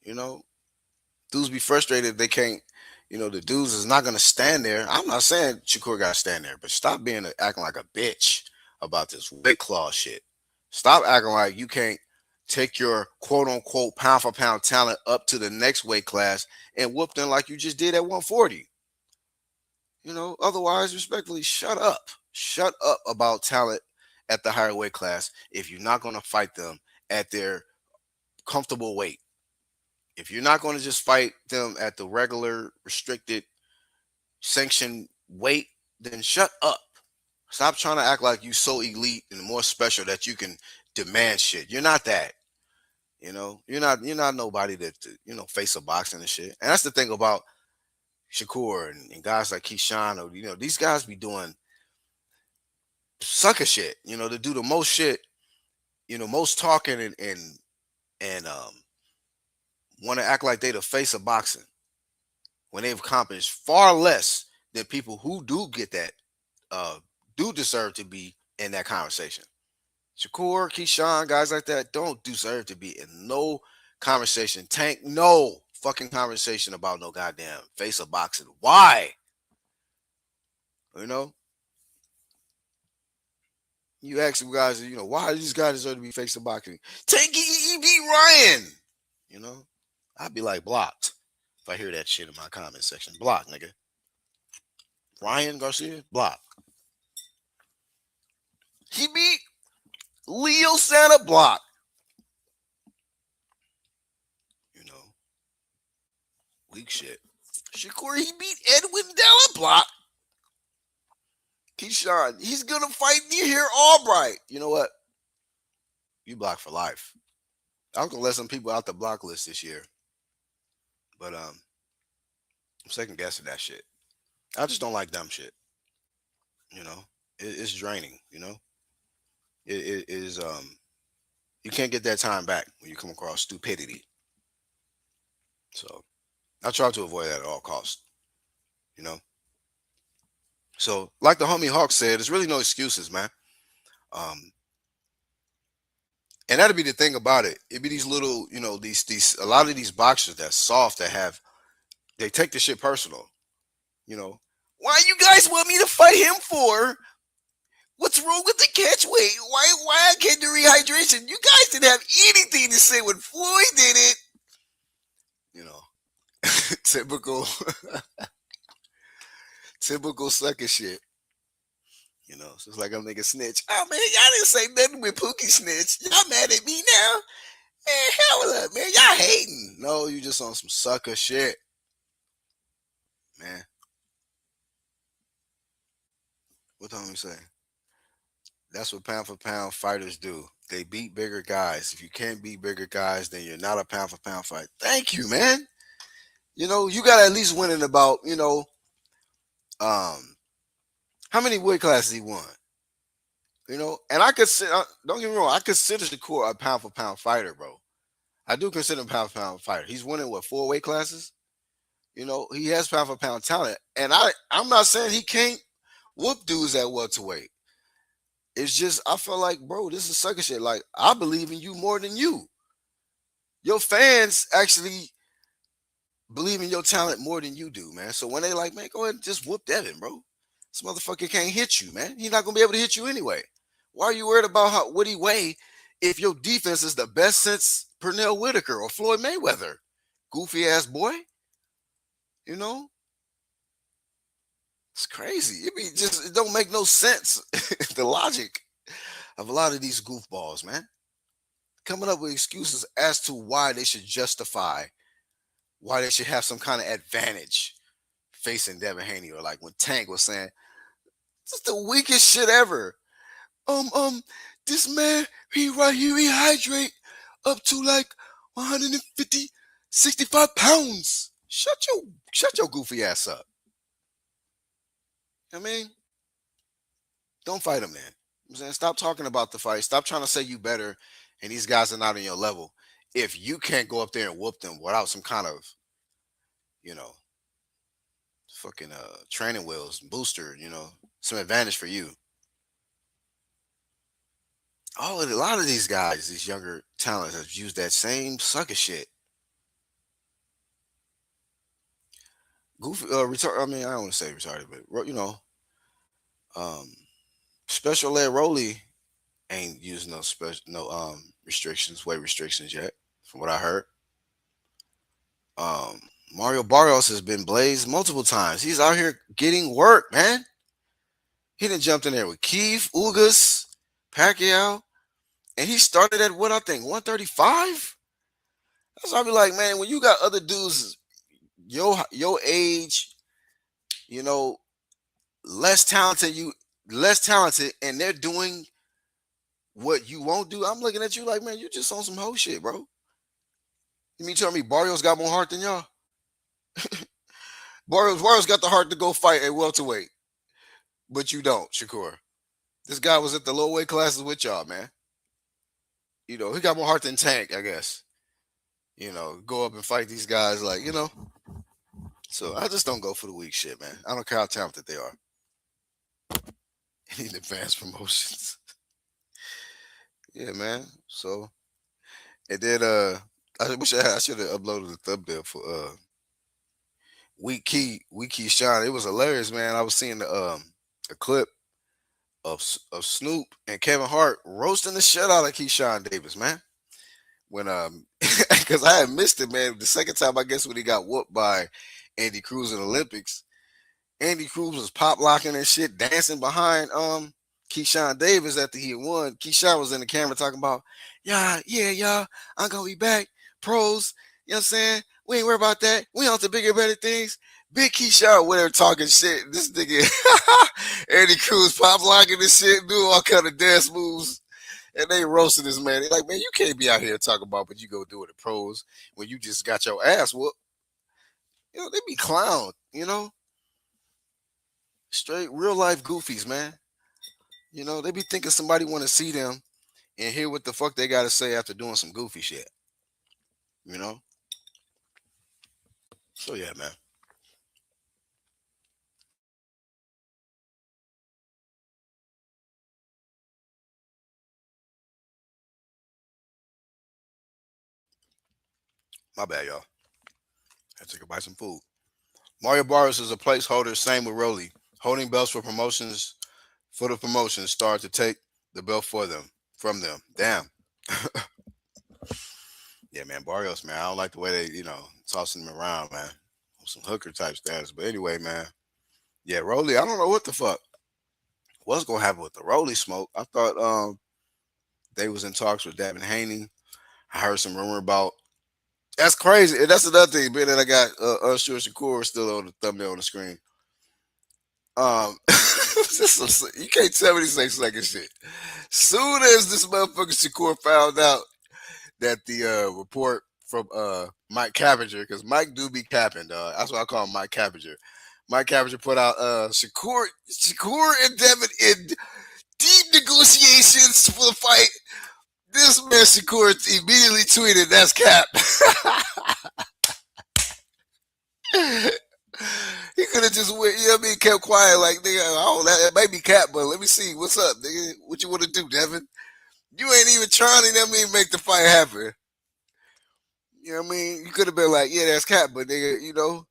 You know, dudes be frustrated they can't. You know, the dudes is not gonna stand there. I'm not saying Shakur got to stand there, but stop acting like a bitch about this weight claw shit. Stop acting like you can't take your quote unquote pound for pound talent up to the next weight class and whoop them like you just did at 140. You know, otherwise, respectfully, shut up. Shut up about talent at the higher weight class if you're not going to fight them at their comfortable weight. If you're not going to just fight them at the regular, restricted, sanctioned weight, then shut up. Stop trying to act like you so elite and more special that you can demand shit. You're not that. You know, you're not nobody that face a boxing and shit. And that's the thing about Shakur and guys like Keyshawn, or these guys be doing sucker shit. To do the most shit, most talking and want to act like they the face of boxing when they've accomplished far less than people who do get that do deserve to be in that conversation. Shakur, Keyshawn, guys like that don't deserve to be in no conversation. Tank, no fucking conversation about no goddamn face of boxing. Why? You ask some guys, why do these guys deserve to be face of boxing? Tank, he beat Ryan. I'd be like blocked if I hear that shit in my comment section. Block, nigga. Ryan Garcia, block. He beat Leo Santa, block. Weak shit. Shakur, he beat Edwin Della, block. Keyshawn, he's gonna fight Yahir Albright. You know what? You blocked for life. I was gonna let some people out the block list this year, but I'm second guessing that shit. I just don't like dumb shit. You know, it's draining. You know, it is. You can't get that time back when you come across stupidity. So I try to avoid that at all costs. You know. So like the homie Hawk said, there's really no excuses, man. Um, and that'd be the thing about it. It'd be these little, you know, these a lot of these boxers that's soft that have they take the shit personal. You know, why you guys want me to fight him for? What's wrong with the catch weight? Why I can't do rehydration? You guys didn't have anything to say when Floyd did it. You know, typical typical sucker shit. You know, so it's like I'm nigga snitch. Oh man, y'all didn't say nothing with Pookie snitch. Y'all mad at me now? Man, hell up, man. Y'all hating. No, you just on some sucker shit. Man. What the homie say? That's what pound for pound fighters do. They beat bigger guys. If you can't beat bigger guys, then you're not a pound for pound fighter. Thank you, man. You know, you got to at least win in about, you know, how many weight classes he won? You know, and I consider, don't get me wrong, I consider Shakur a pound for pound fighter, bro. I do consider him a pound for pound fighter. He's winning what, 4 weight classes? You know, he has pound for pound talent. And I'm not saying he can't whoop dudes at welterweight. It's just I feel like, bro, this is sucker shit. Like, I believe in you more than you. Your fans actually believe in your talent more than you do, man. So when they like, man, go ahead and just whoop Devin, bro. This motherfucker can't hit you, man. He's not gonna be able to hit you anyway. Why are you worried about what he weigh if your defense is the best since Pernell Whitaker or Floyd Mayweather? Goofy ass boy. You know? It's crazy. It don't make no sense. The logic of a lot of these goofballs, man. Coming up with excuses as to why they should justify, why they should have some kind of advantage facing Devin Haney, or like when Tank was saying, "This is the weakest shit ever." This man, he rehydrate up to like 150, 65 pounds. Shut your goofy ass up. I mean, don't fight him, man. I'm saying, stop talking about the fight. Stop trying to say you better, and these guys are not on your level. If you can't go up there and whoop them without some kind of, you know, fucking training wheels, booster, you know, some advantage for you. A lot of these guys, these younger talents, have used that same sucker shit. Goofy, retard. I mean, I don't want to say retarded, but you know, Special Ed Rolly ain't using no restrictions, weight restrictions yet, from what I heard. Mario Barrios has been blazed multiple times. He's out here getting work, man. He done jumped in there with Keith, Ugas, Pacquiao, and he started at what I think 135. That's why I be like, man, when you got other dudes your age, you know, less talented, and they're doing what you won't do. I'm looking at you like, man, you just on some hoe shit, bro. You mean tell me Barrios got more heart than y'all? Barrios got the heart to go fight at welterweight, but you don't, Shakur. This guy was at the low weight classes with y'all, man. You know, he got more heart than Tank, I guess. You know, go up and fight these guys, like, you know. So I just don't go for the weak shit, man. I don't care how talented they are. Need advanced promotions. Yeah, man. So, and then I wish I should have uploaded the thumbnail for Weak Keyshawn. It was hilarious, man. I was seeing the a clip of Snoop and Kevin Hart roasting the shit out of Keyshawn Davis, man. When because I had missed it, man. The second time, I guess, when he got whooped by Andy Cruz in the Olympics. Andy Cruz was pop locking and shit, dancing behind Keyshawn Davis after he had won. Keyshawn was in the camera talking about, y'all, I'm gonna be back. Pros, you know what I'm saying? We ain't worried about that. We on to bigger, better things. Big Keyshawn with her talking shit. This nigga Andy Cruz pop locking and shit, doing all kind of dance moves. And they roasted this man. They like, man, you can't be out here talking about, but you go do it at pros when you just got your ass whooped. They be clown. Straight real life goofies, man. They be thinking somebody want to see them and hear what the fuck they got to say after doing some goofy shit. You know. So yeah, man. My bad, y'all. Had to go buy some food. Mario Barris is a placeholder. Same with Rolly. Holding belts for the promotions. Start to take the belt for them from them. Damn. Yeah, man. Barrios, man. I don't like the way they, tossing him around, man. Some hooker type status. But anyway, man. Yeah, Rolly. I don't know what the fuck. What's gonna happen with the Rolly smoke? I thought they was in talks with Devin Haney. I heard some rumor about. That's crazy. And that's another thing, man. That I got Unsure Shakur still on the thumbnail on the screen. You can't tell me this ain't second shit. Soon as this motherfucker Shakur found out that the report from Mike Capinger, because Mike do be capping, dog. That's why I call him Mike Capinger. Mike Capinger put out Shakur and Devin in deep negotiations for the fight. This man Shakur immediately tweeted, "That's cap." He could have just went, kept quiet, like, nigga, oh, that may be cap, but let me see, what's up, nigga? What you want to do, Devin? You ain't even trying to, make the fight happen. You know what I mean? You could have been like, yeah, that's cap, but nigga,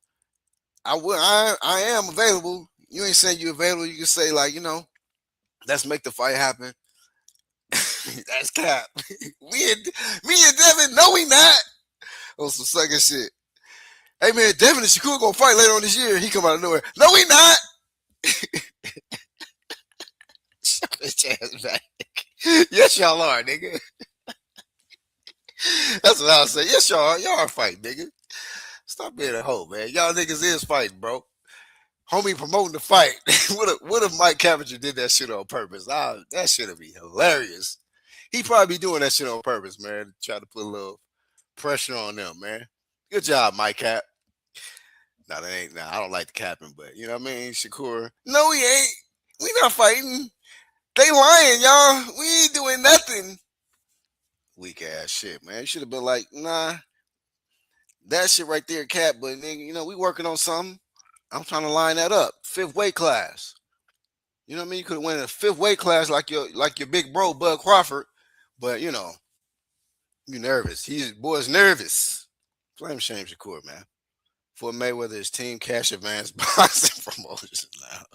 I am available. You ain't saying you available. You can say like, let's make the fight happen. That's cap. me and Devin, no, we not. On some second shit. Hey man, Devin and Shakur gonna fight later on this year. He come out of nowhere. No, we not. Shut his ass back. Yes, y'all are, nigga. That's what I was saying. Yes, y'all are. Y'all are fighting, nigga. Stop being a hoe, man. Y'all niggas is fighting, bro. Homie promoting the fight. what if Mike Cavinger did that shit on purpose? That shit would be hilarious. He probably be doing that shit on purpose, man. Try to put a little pressure on them, man. Good job, Mike Cap. No, that ain't. Nah, I don't like the capping, but you know what I mean, Shakur. No, we ain't. We not fighting. They lying, y'all. We ain't doing nothing. Weak ass shit, man. You should have been like, nah, that shit right there, Cap. But nigga, we working on something. I'm trying to line that up. Fifth weight class. You know what I mean? You could have went in a fifth weight class like your big bro Bud Crawford, but you nervous. Boy's nervous. Blame Shane Shakur, man. For Mayweather, his team cash advance boxing promotions now.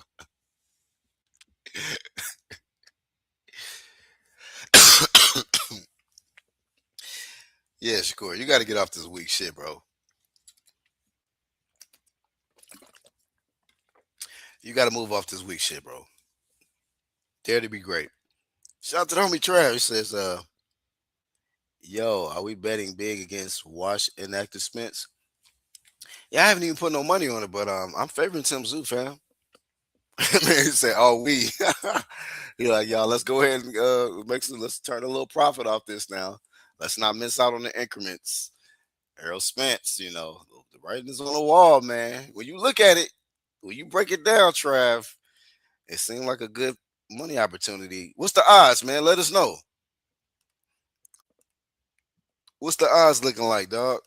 Yeah, Shakur, you got to get off this weak shit, bro. You got to move off this weak shit, bro. Dare to be great. Shout out to the homie Trav. He says, yo, are we betting big against Wash and Active Spence? Yeah, I haven't even put no money on it, but I'm favoring Tim Zoo, fam. Man, he said, "Oh, we." He like, y'all, let's go ahead and let's turn a little profit off this now. Let's not miss out on the increments. Errol Spence, the writing is on the wall, man. When you look at it, when you break it down, Trav, it seemed like a good money opportunity. What's the odds, man? Let us know. What's the odds looking like, dog?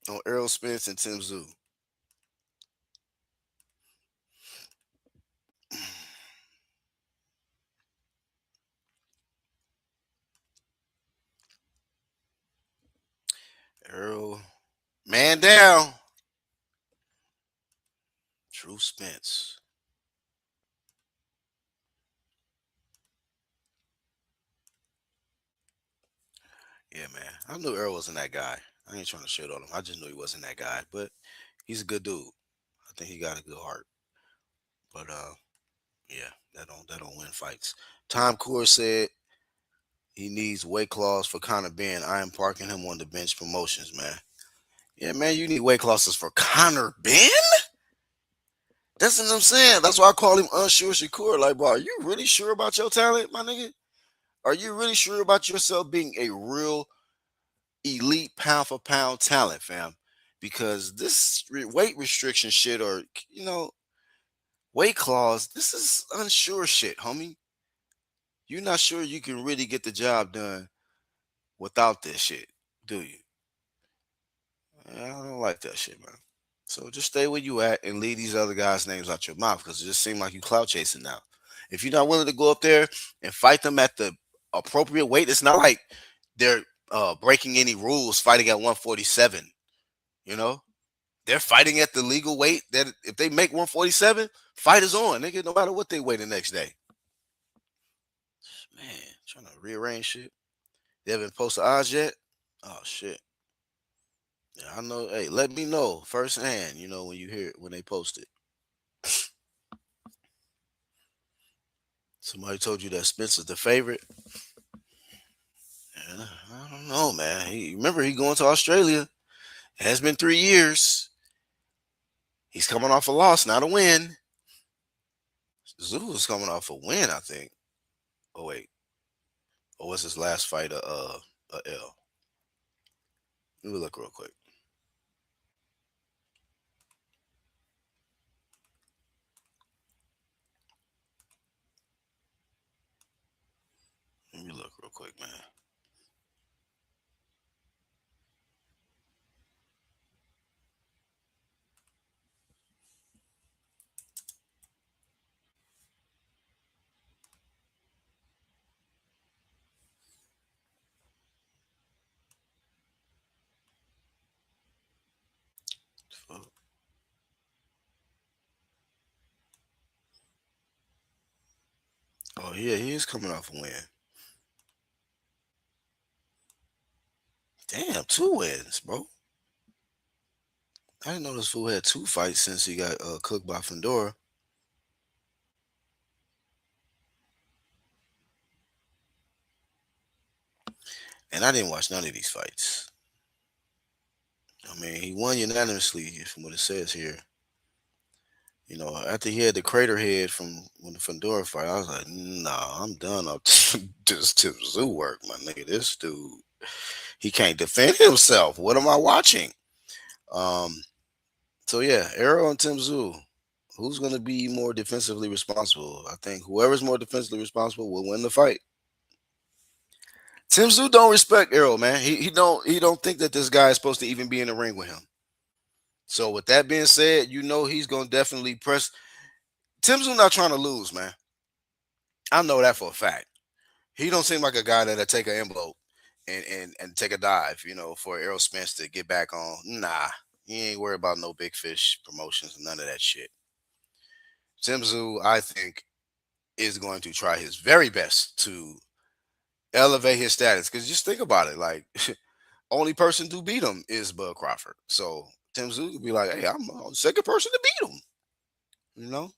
On Errol Spence and Tim Zoo. Errol, man down. Drew Spence. Yeah, man. I knew Earl wasn't that guy. I ain't trying to shit on him. I just knew he wasn't that guy. But he's a good dude. I think he got a good heart. But yeah, that don't win fights. Tom Coor said he needs weight clause for Conor Ben. I am parking him on the bench promotions, man. Yeah, man, you need weight clauses for Conor Ben? That's what I'm saying. That's why I call him Unsure Shakur. Like, bro, are you really sure about your talent, my nigga? Are you really sure about yourself being a real elite pound for pound talent, fam? Because this weight restriction shit, or weight clause, this is unsure shit, homie. You're not sure you can really get the job done without this shit, do you? I don't like that shit, man. So just stay where you at and leave these other guys' names out your mouth because it just seems like you clout chasing now. If you're not willing to go up there and fight them at the appropriate weight, it's not like they're breaking any rules fighting at 147. You know, they're fighting at the legal weight. That if they make 147, fight is on, nigga. No matter what they weigh the next day. Man, trying to rearrange shit. They haven't posted odds yet. Oh shit. Yeah, I know. Hey, let me know firsthand. When you hear it when they post it. Somebody told you that Spencer's the favorite. Yeah, I don't know, man. Remember he going to Australia. It has been 3 years. He's coming off a loss, not a win. Zulu's coming off a win, I think. Oh wait, or was his last fight a L? Let me look real quick. Let me look real quick, man. Fuck. Oh yeah, he is coming off a win. Damn, 2 wins, bro. I didn't know this fool had 2 fights since he got cooked by Fedora. And I didn't watch none of these fights. I mean, he won unanimously from what it says here. After he had the crater head from when the Fedora fight, I was like, nah, I'm done up this Tim Zoo work, my nigga. This dude, he can't defend himself. What am I watching? Um, so yeah, Arrow and Tim Zoo. Who's gonna be more defensively responsible? I think whoever's more defensively responsible will win the fight. Tim Zoo don't respect Arrow, man. He don't think that this guy is supposed to even be in the ring with him. So with that being said, he's gonna definitely press. Tim Zoo not trying to lose, man. I know that for a fact. He don't seem like a guy that'll take an envelope and take a dive, for Errol Spence to get back on. Nah, he ain't worried about no big fish promotions, none of that shit. Tim Zoo, I think, is going to try his very best to elevate his status. Because just think about it, like only person to beat him is Bud Crawford. So Tim Zoo could be like, "Hey, I'm the second person to beat him," you know.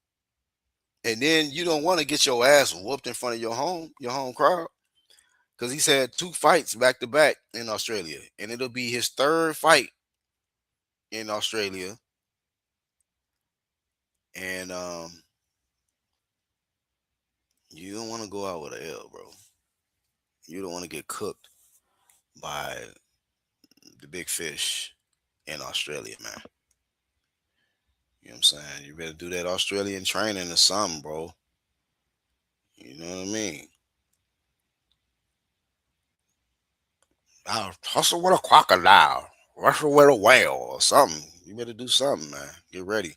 And then you don't want to get your ass whooped in front of your home crowd. Because he's had 2 fights back to back in Australia, and it'll be his third fight in Australia. And you don't want to go out with an L, bro. You don't want to get cooked by the big fish in Australia, man. You know what I'm saying? You better do that Australian training or something, bro. You know what I mean? I'll hustle with a crocodile, wrestle with a whale, or something. You better do something, man. Get ready.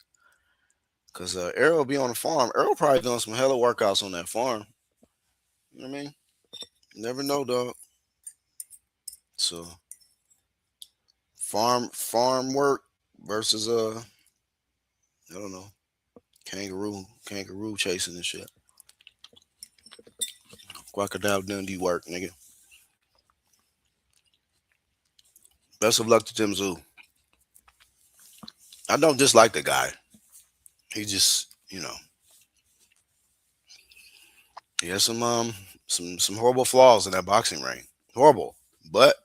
Cause Errol will be on the farm. Errol probably doing some hella workouts on that farm. You know what I mean? Never know, dog. So farm work versus I don't know, kangaroo chasing and shit. Crocodile Dundee work, nigga. Best of luck to Tim Zoo. I don't dislike the guy. He just, he has some horrible flaws in that boxing ring. Horrible. But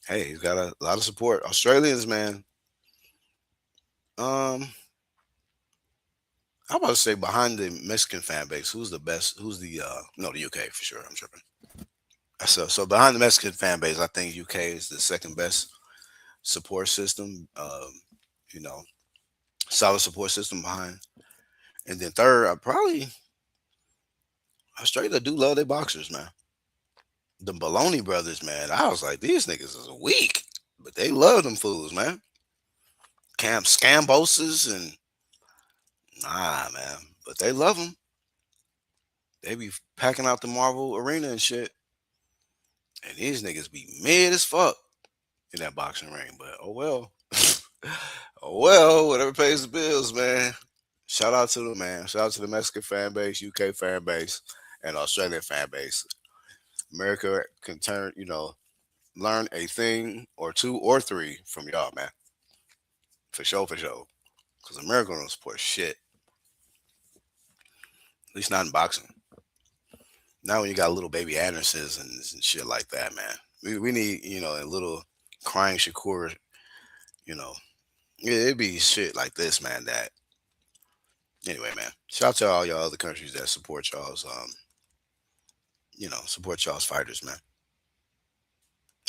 hey, he's got a lot of support. Australians, man. Um, I'm about to say behind the Mexican fan base, who's the best? Who's the no, the UK for sure. I'm tripping. So behind the Mexican fan base, I think UK is the second best support system. You know, solid support system behind, and then third, I probably Australia do love their boxers, man. The Baloney brothers, man. I was like, these niggas is weak, but they love them fools, man. Camp Scamboses and man, but they love them. They be packing out the Marvel Arena and shit, and these niggas be mid as fuck in that boxing ring. But oh well, oh well, whatever pays the bills, man. Shout out to them, man. Shout out to the Mexican fan base, UK fan base, and Australian fan base. America can turn, learn a thing or two or three from y'all, man. For sure, for sure. Because America don't support shit. At least not in boxing. Now when you got little baby Andersons and shit like that, man. We need, a little crying Shakur, you know. Yeah, it'd be shit like this, man, that anyway, man. Shout out to all y'all other countries that support y'all's support y'all's fighters, man.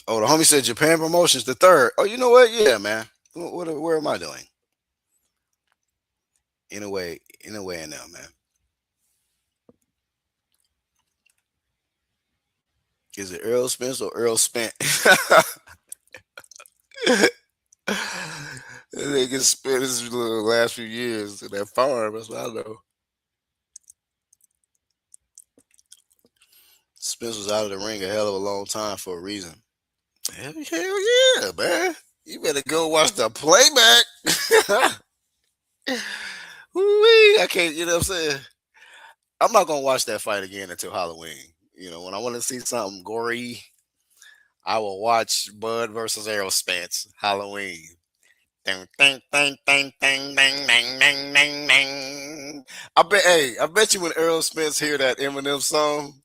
Oh, the homie said Japan promotions the third. Oh, you know what? Yeah, man. Where am I doing? In a way, and now, man. Is it Earl Spence or Earl Spent? That nigga spent his little last few years in that farm. That's what I know. Spence was out of the ring a hell of a long time for a reason. Hell yeah, man. You better go watch the playback. Woo-wee, I can't, you know what I'm saying? I'm not gonna watch that fight again until Halloween. When I want to see something gory, I will watch Bud versus Errol Spence Halloween. Ding, ding, ding, ding, ding, ding, ding, ding, ding, ding. I bet you when Errol Spence hear that Eminem song,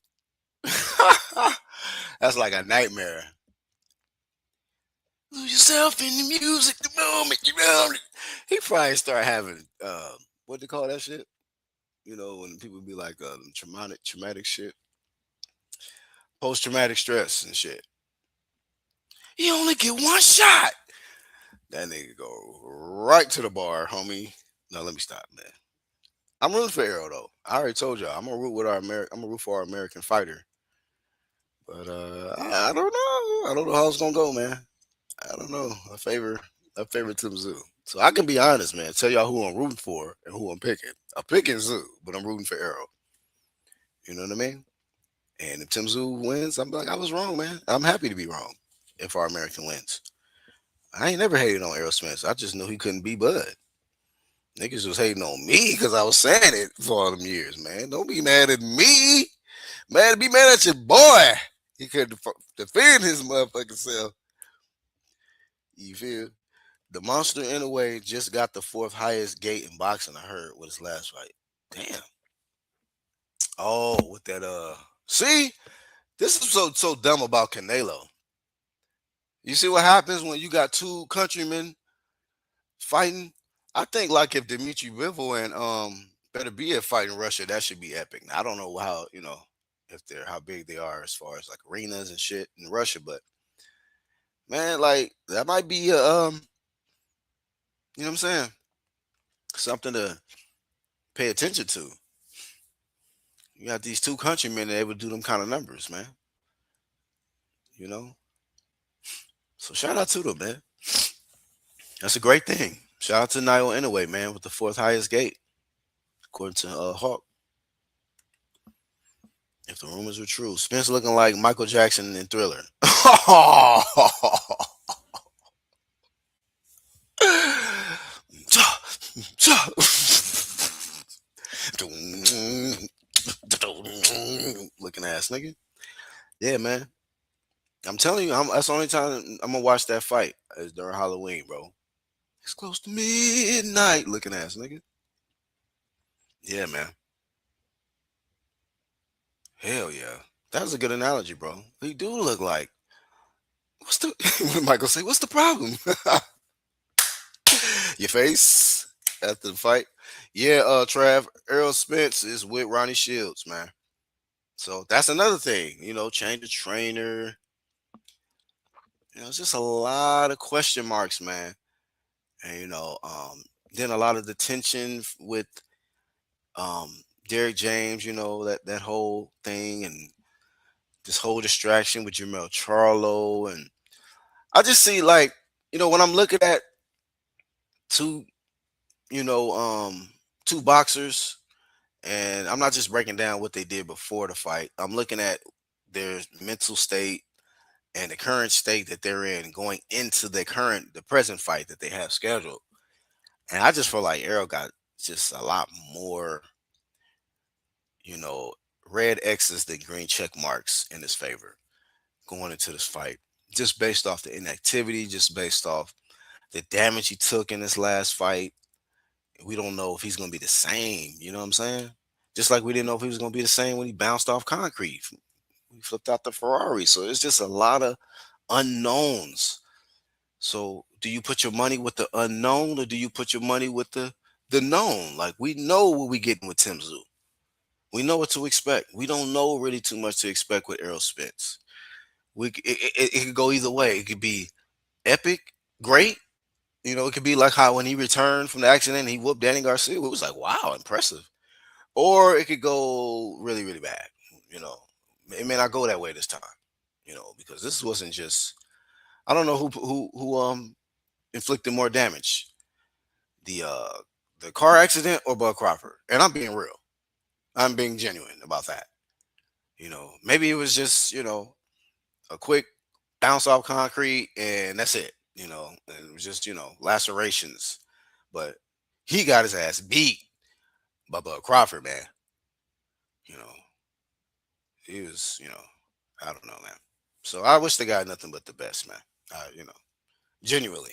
that's like a nightmare. Lose yourself in the music, the moment you know. He probably start having what they call that shit? When people be like traumatic shit, post traumatic stress and shit. You only get one shot. That nigga go right to the bar, homie. No, let me stop, man. I'm rooting for Arrow though. I already told y'all I'm gonna root with I'm gonna root for our American fighter. But I don't know. I don't know how it's gonna go, man. I don't know. I favor Tim Zoo. So I can be honest, man. Tell y'all who I'm rooting for and who I'm picking. I'm picking Zoo, but I'm rooting for Arrow. You know what I mean? And if Tim Zoo wins, I'm like, I was wrong, man. I'm happy to be wrong if our American wins. I ain't never hated on Errol Spence. I just knew he couldn't be Bud. Niggas was hating on me because I was saying it for all them years, man. Don't be mad at me. Be mad at your boy. He couldn't defend his motherfucking self. You feel? The monster in a way just got the fourth highest gate in boxing. I heard with his last fight. Damn. Oh, with that see, this is so dumb about Canelo. You see what happens when you got two countrymen fighting? I think like if Dimitri Bivol and Better be a fight in Russia, that should be epic. Now, I don't know how if they're how big they are as far as like arenas and shit in Russia, but man, like that might be you know what I'm saying, something to pay attention to. You got these two countrymen that able to do them kind of numbers, man. You know, so shout out to them, man. That's a great thing. Shout out to Niall anyway, man, with the fourth highest gate, according to Hawk. If the rumors were true, Spence looking like Michael Jackson in Thriller. Looking ass nigga. Yeah, man. I'm telling you, that's the only time I'm gonna watch that fight is during Halloween, bro. It's close to midnight. Looking ass nigga. Yeah, man. Hell yeah. That was a good analogy, bro. He do look like. What's the when Michael say? What's the problem? Your face after the fight. Yeah, Trav, Earl Spence is with Ronnie Shields, man. So that's another thing, change the trainer. It's just a lot of question marks, man. And then a lot of the tension with um Derek James, that whole thing, and this whole distraction with Jamel Charlo. And I just see, like, when I'm looking at two, you know, um two boxers, and I'm not just breaking down what they did before the fight. I'm looking at their mental state and the current state that they're in going into the present fight that they have scheduled. And I just feel like Errol got just a lot more, you know, red X's than green check marks in his favor going into this fight. Just based off the inactivity, just based off the damage he took in this last fight. We don't know if he's going to be the same. You know what I'm saying? Just like we didn't know if he was going to be the same when he bounced off concrete. He flipped out the Ferrari. So it's just a lot of unknowns. So do you put your money with the unknown, or do you put your money with the known? Like, we know what we getting with Tim Zoo. We know what to expect. We don't know really too much to expect with Errol Spence. It could go either way. It could be epic, great. It could be like how when he returned from the accident and he whooped Danny Garcia. It was like, wow, impressive. Or it could go really, really bad. You know, it may not go that way this time. Because this wasn't just. I don't know who inflicted more damage, the uh the car accident or Bud Crawford. And I'm being real. I'm being genuine about that. Maybe it was just a quick bounce off concrete and that's it. And it was just lacerations, but he got his ass beat by Bud Crawford, man. You know, he was, I don't know, man. So I wish the guy nothing but the best, man. Genuinely.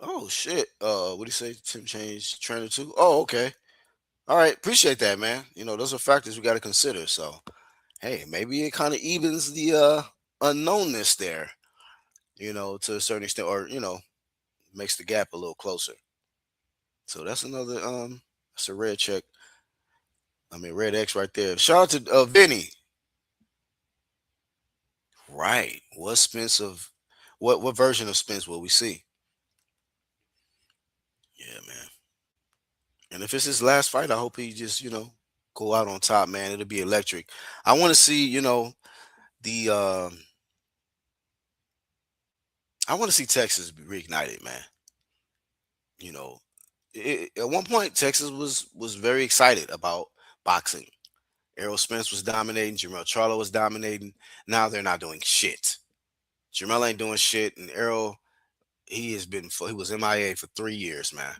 Oh shit. What do you say? Tim changed trainer too? Oh, okay. All right. Appreciate that, man. Those are factors we got to consider. So hey, maybe it kind of evens the unknownness there, to a certain extent, or makes the gap a little closer. So that's another that's a red check. I mean, red X right there. Shout out to Vinny. Right. What Spence of what version of Spence will we see? Yeah, man. And if it's his last fight, I hope he just, go out on top, man. It'll be electric. I want to see, the I want to see Texas be reignited, man. You know, at one point Texas was very excited about boxing. Errol Spence was dominating, Jamel Charlo was dominating. Now they're not doing shit. Jamel ain't doing shit, and Errol, he was MIA for 3 years, man.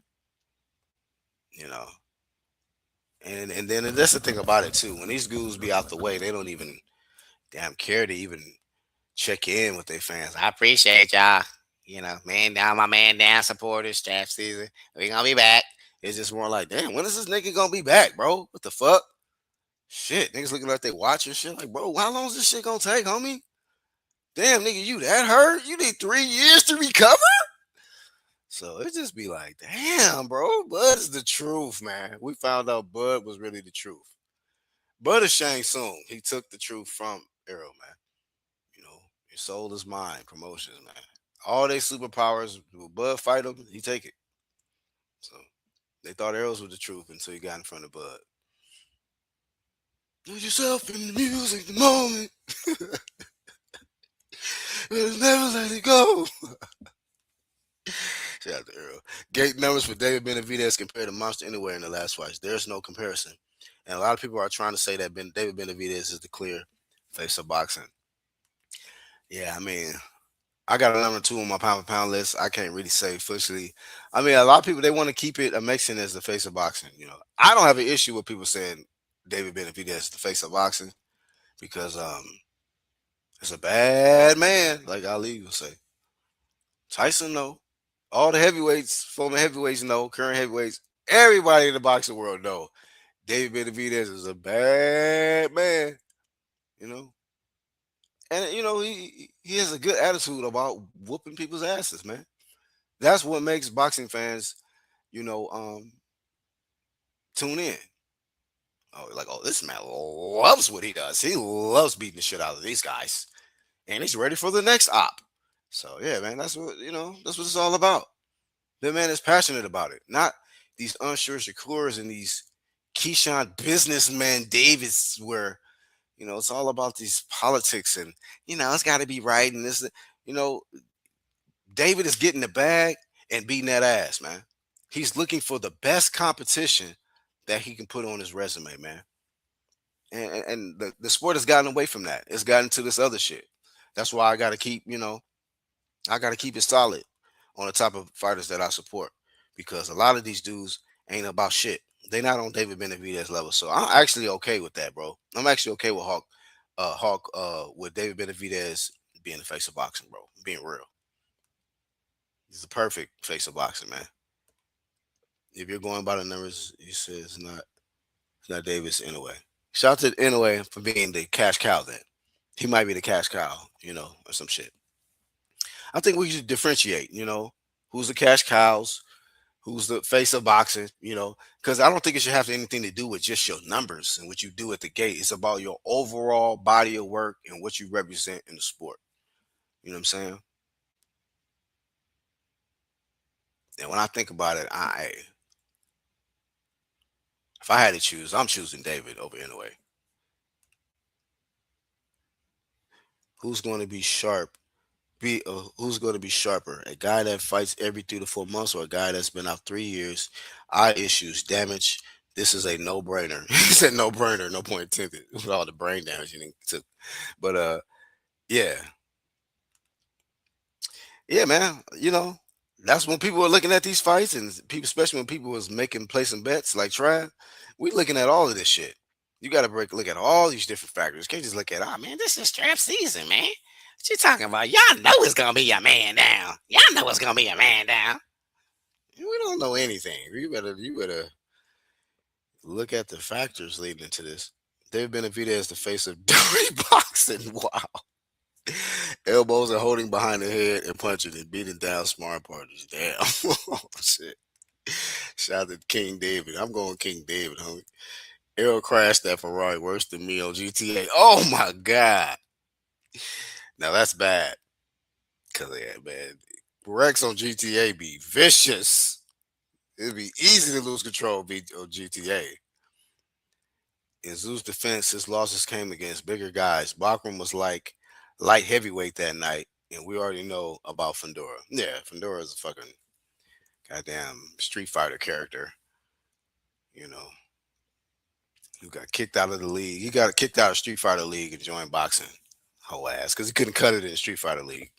You know, and then that's the thing about it too. When these dudes be out the way, they don't even damn care to even check in with their fans. I appreciate y'all. Man down, my man down supporters, draft season. We gonna be back. It's just more like, damn, when is this nigga gonna be back, bro? What the fuck? Shit, niggas looking like they watching shit. Like, bro, how long is this shit gonna take, homie? Damn, nigga, you that hurt? You need 3 years to recover? So it just be like, damn, bro, Bud is the truth, man. We found out Bud was really the truth. Bud is Shang Tsung. He took the truth from Arrow, man. Your soul is mine. Promotions, man. All they superpowers, will Bud fight him, he take it. So they thought Arrows was the truth until he got in front of Bud. Lose yourself in the music, the moment. Never let it go. Shout out to Earl. Gate numbers for David Benavidez compared to Monster Anywhere in the last fights. There's no comparison. And a lot of people are trying to say that David Benavidez is the clear face of boxing. Yeah, I mean, I got a number two on my pound for pound list. I can't really say officially. I mean, a lot of people they want to keep it a Mexican as the face of boxing. I don't have an issue with people saying David Benavidez is the face of boxing because it's a bad man, like Ali will say. Tyson, no. All the heavyweights, former heavyweights know, current heavyweights, everybody in the boxing world know. David Benavidez is a bad man, you know. And he has a good attitude about whooping people's asses, man. That's what makes boxing fans, you know, tune in. Oh, like, oh, this man loves what he does. He loves beating the shit out of these guys, and he's ready for the next op. So yeah, man, that's what That's what it's all about. The man is passionate about it, not these unsure Shakurs and these Keyshawn businessman Davis, where it's all about these politics and it's got to be right and this. You know, David is getting the bag and beating that ass, man. He's looking for the best competition that he can put on his resume, man. And the sport has gotten away from that. It's gotten to this other shit. That's why I got to keep it solid on the type of fighters that I support because a lot of these dudes ain't about shit. They not on David Benavidez level. So I'm actually okay with that, bro. I'm actually okay with with David Benavidez being the face of boxing, bro. Being real. He's the perfect face of boxing, man. If you're going by the numbers, he says it's not Davis anyway. Shout out to Inoue for being the cash cow then. He might be the cash cow, or some shit. I think we should differentiate, who's the cash cows, who's the face of boxing, because I don't think it should have anything to do with just your numbers and what you do at the gate. It's about your overall body of work and what you represent in the sport. You know what I'm saying? And when I think about it, if I had to choose, I'm choosing David over anyway. Who's going to be sharp? Who's going to be sharper? A guy that fights every 3 to 4 months, or a guy that's been out 3 years, eye issues, damage. This is a no-brainer. He said no-brainer, no point intended, with all the brain damage he took. But yeah, yeah, man. That's when people are looking at these fights, and people, especially when people was making placing bets like Trav. We looking at all of this shit. You got to look at all these different factors. Can't just look at, oh man, this is Trav season, man. What you talking about? Y'all know it's gonna be a man down. Y'all know it's gonna be a man down. We don't know anything. You better look at the factors leading into this. David Benavidez is the face of dirty boxing. Wow. Elbows and holding behind the head and punching and beating down smart partners. Damn. Oh, shit. Shout out to King David. I'm going King David, homie. Errol crashed that Ferrari worse than me on GTA. Oh my God. Now that's bad. Cause yeah, man. Rex on GTA be vicious. It'd be easy to lose control on GTA. In Zoo's defense, his losses came against bigger guys. Bachman was like light heavyweight that night, and we already know about Fandora. Yeah, Fandora is a fucking goddamn Street Fighter character. You know, who got kicked out of the league. He got kicked out of Street Fighter League and joined boxing. Whole ass, because he couldn't cut it in Street Fighter League.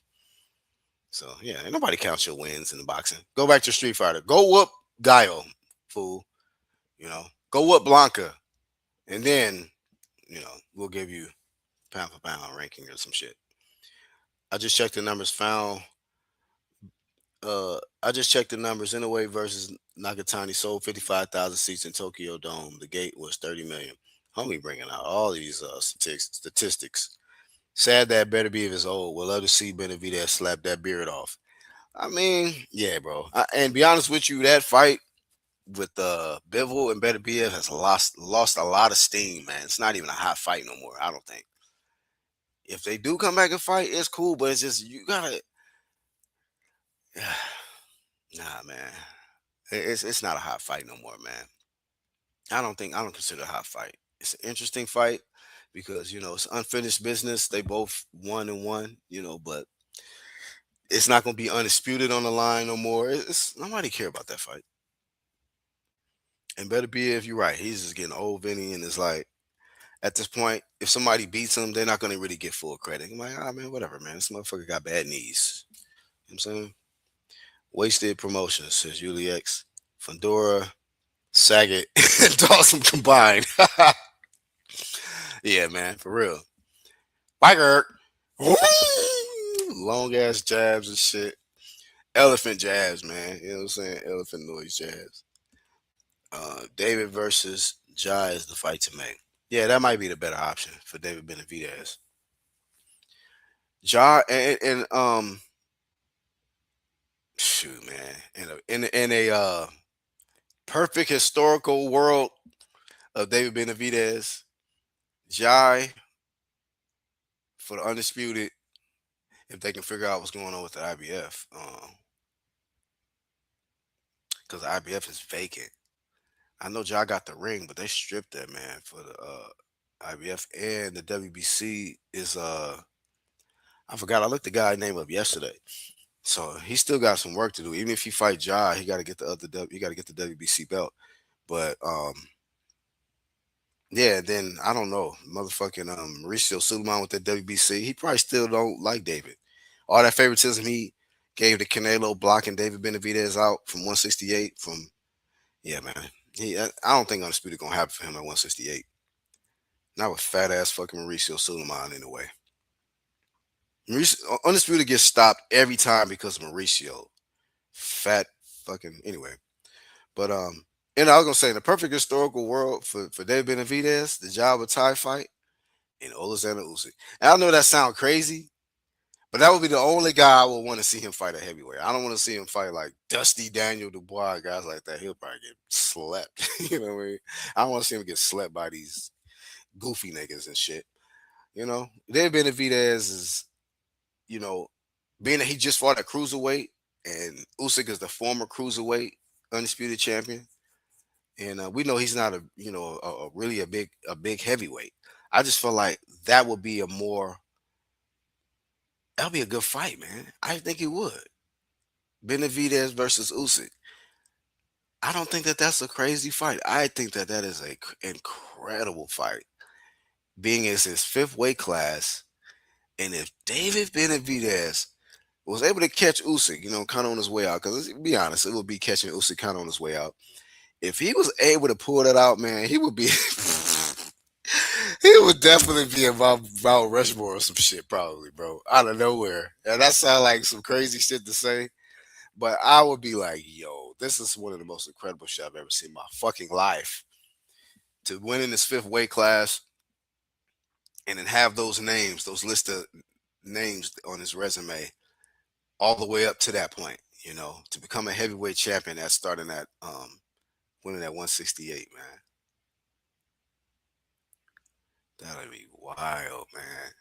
So yeah, ain't nobody counts your wins in the boxing. Go back to Street Fighter. Go whoop Guile, fool. Go whoop Blanca, and then we'll give you pound for pound ranking or some shit. I just checked the numbers. I just checked the numbers. Inoue versus Nakatani sold 55,000 seats in Tokyo Dome. The gate was 30 million. Homie bringing out all these statistics. Sad that Better be if it's old. We'll love to see Benavidez slap that beard off. I mean, yeah, bro. And be honest with you, that fight with Bivol and Better BF has lost a lot of steam, man. It's not even a hot fight no more. I don't think. If they do come back and fight, it's cool, but it's just you gotta. Nah, man. It's not a hot fight no more, man. I don't consider it a hot fight. It's an interesting fight because it's unfinished business. They both won and won, but it's not gonna be undisputed on the line no more. It's nobody care about that fight. And Better be if you're right. He's just getting old, Vinny, and it's like at this point, if somebody beats him, they're not gonna really get full credit. I'm like, ah man, whatever, man. This motherfucker got bad knees. You know what I'm saying? Wasted promotions, says Yuli X. Fandora, Saget, and Dawson combined. Yeah, man, for real. Biker. Long ass jabs and shit. Elephant jabs, man. You know what I'm saying? Elephant noise jabs. David versus Jai is the fight to make. Yeah, that might be the better option for David Benavidez. Ja and Shoot, man. In a perfect historical world of David Benavidez, Jai for the undisputed, if they can figure out what's going on with the IBF, because the IBF is vacant. I know Jai got the ring, but they stripped that man for the IBF, and the WBC is I forgot. I looked the guy name up yesterday, so he still got some work to do. Even if he fight Jai, he got to get the he got to get the WBC belt. But yeah, then I don't know, motherfucking Mauricio Suleiman with the WBC. He probably still don't like David. All that favoritism he gave to Canelo, blocking David Benavidez out from 168. From yeah, man. I don't think Undisputed gonna happen for him at 168. Not with fat ass fucking Mauricio Suleiman in the way. Undisputed gets stopped every time because of Mauricio. Fat fucking anyway. But and I was gonna say in the perfect historical world for David Benavidez, the Jabba tie fight and Alexander Usyk. And I know that sounds crazy, but that would be the only guy I would want to see him fight at heavyweight. I don't want to see him fight like Dusty Daniel Dubois, guys like that. He'll probably get slept. You know what I mean? I don't want to see him get slept by these goofy niggas and shit. You know, David Benavidez is, you know, being that he just fought at cruiserweight and Usyk is the former cruiserweight undisputed champion, and we know he's not a really a big heavyweight. I just feel like that would be a more that'll be a good fight, man. I think it would. Benavidez versus Usyk. I don't think that that's a crazy fight. I think that that is a incredible fight. Being as his fifth weight class, and if David Benavidez was able to catch Usyk, kind of on his way out, because be honest, it would be catching Usyk kind of on his way out. If he was able to pull that out, man, he would be. He would definitely be about Mount Rushmore or some shit, probably, bro, out of nowhere. And that sounds like some crazy shit to say, but I would be like, yo, this is one of the most incredible shit I've ever seen in my fucking life. To win in this fifth weight class and then have those names, those list of names on his resume, all the way up to that point, to become a heavyweight champion that's starting at winning at 168, man. That'd be wild, man.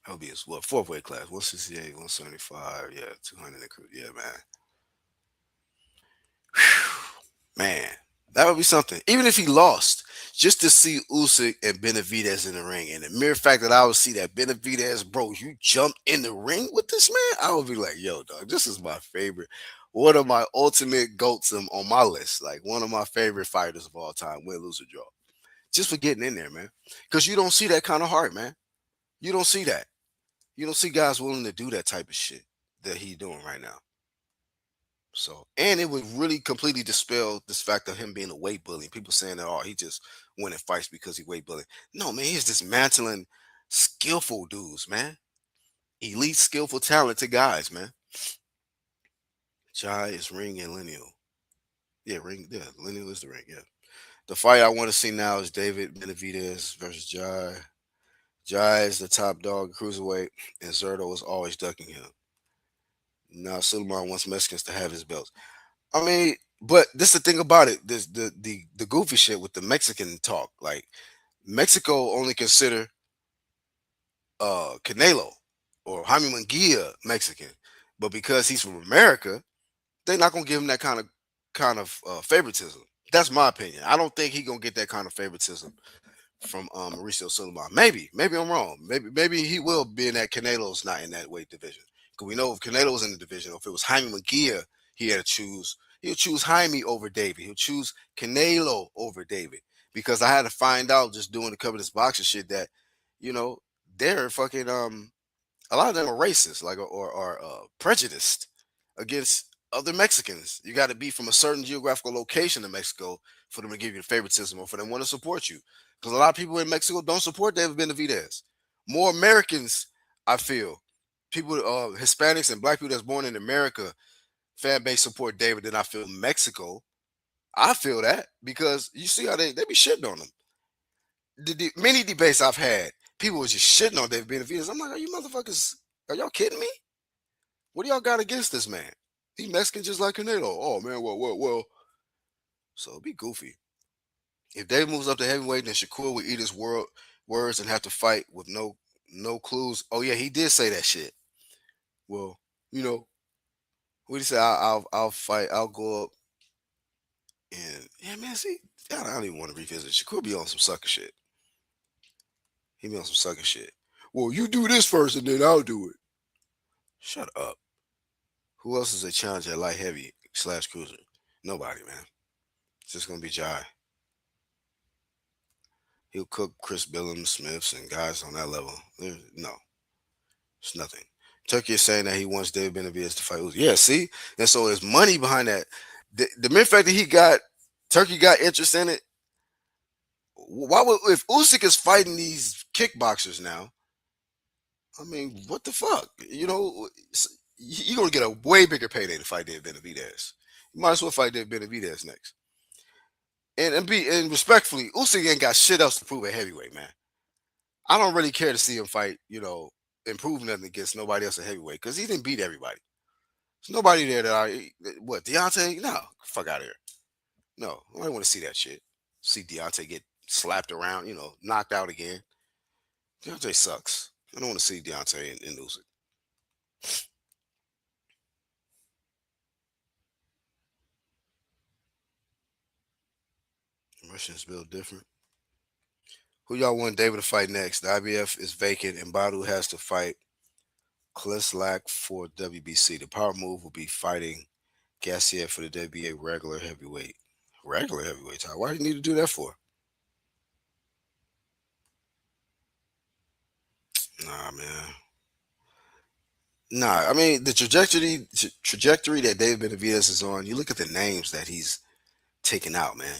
That would be his fourth weight class, 168, 175, yeah, 200. Yeah, man. Man, that would be something. Even if he lost, just to see Usyk and Benavidez in the ring, and the mere fact that I would see that Benavidez, bro, you jumped in the ring with this man, I would be like, yo, dog, this is my favorite. One of my ultimate goats on my list. Like one of my favorite fighters of all time, win, lose, or draw. Just for getting in there, man. Because you don't see that kind of heart, man. You don't see that. You don't see guys willing to do that type of shit that he's doing right now. So, and it would really completely dispel this fact of him being a weight bully. People saying that, oh, he just winning fights because he weight bullying. No, man, he's dismantling skillful dudes, man. Elite, skillful, talented guys, man. Jai is ring and lineal. Yeah, ring. Yeah, lineal is the ring. Yeah. The fight I want to see now is David Benavidez versus Jai. Jai is the top dog cruiserweight, and Zerto is always ducking him. Now Suleiman wants Mexicans to have his belts. I mean, but this is the thing about it. This the goofy shit with the Mexican talk. Like Mexico only consider Canelo or Jaime Munguia Mexican, but because he's from America, they're not gonna give him that kind of favoritism. That's my opinion. I don't think he gonna get that kind of favoritism from Mauricio Suleiman. Maybe I'm wrong. Maybe he will be in that. Canelo's not in that weight division. Because we know if Canelo was in the division, or if it was Jaime Munguia, he had to choose. He'll choose Jaime over David. He'll choose Canelo over David. Because I had to find out just doing the cover this boxing shit that, you know, they're fucking a lot of them are racist, like or prejudiced against other Mexicans. You got to be from a certain geographical location in Mexico for them to give you the favoritism or for them to want to support you. Because a lot of people in Mexico don't support David Benavidez. More Americans, I feel, people, Hispanics and Black people that's born in America, fan base support David than I feel Mexico. I feel that because you see how they be shitting on him. Many debates I've had, people was just shitting on David Benavidez. I'm like, are you motherfuckers? Are y'all kidding me? What do y'all got against this man? He Mexican just like Canelo. Oh man, well. So it'd be goofy. If Dave moves up to heavyweight, then Shakur would eat his words and have to fight with no clues. Oh yeah, he did say that shit. Well, you know, what he said, I'll fight, I'll go up and yeah, man. See, I don't even want to revisit. Shakur be on some sucker shit. He be on some sucker shit. Well, you do this first and then I'll do it. Shut up. Who else is a challenger at light heavy slash cruiser? Nobody, man. It's just gonna be Jai. He'll cook Chris Billings, Smiths, and guys on that level. No, it's nothing. Turkey is saying that he wants David Benavidez to fight Usyk. Yeah, see, and so there's money behind that. The mere fact that Turkey got interest in it. Why would if Usyk is fighting these kickboxers now? I mean, what the fuck? You're gonna get a way bigger payday to fight David Benavidez. You might as well fight David Benavidez next. And respectfully, Usyk ain't got shit else to prove at heavyweight, man. I don't really care to see him fight, improve nothing against nobody else at heavyweight because he didn't beat everybody. There's nobody there what, Deontay? No, fuck out of here. No, I don't want to see that shit. See Deontay get slapped around, knocked out again. Deontay sucks. I don't want to see Deontay and Usyk. Russians build different. Who y'all want David to fight next? The IBF is vacant and Badu has to fight Kleslak for WBC. The power move will be fighting Gassiev for the WBA regular heavyweight. Regular heavyweight title. Why do you need to do that for? Nah, man. Nah, I mean the trajectory that David Benavidez is on. You look at the names that he's taken out, man.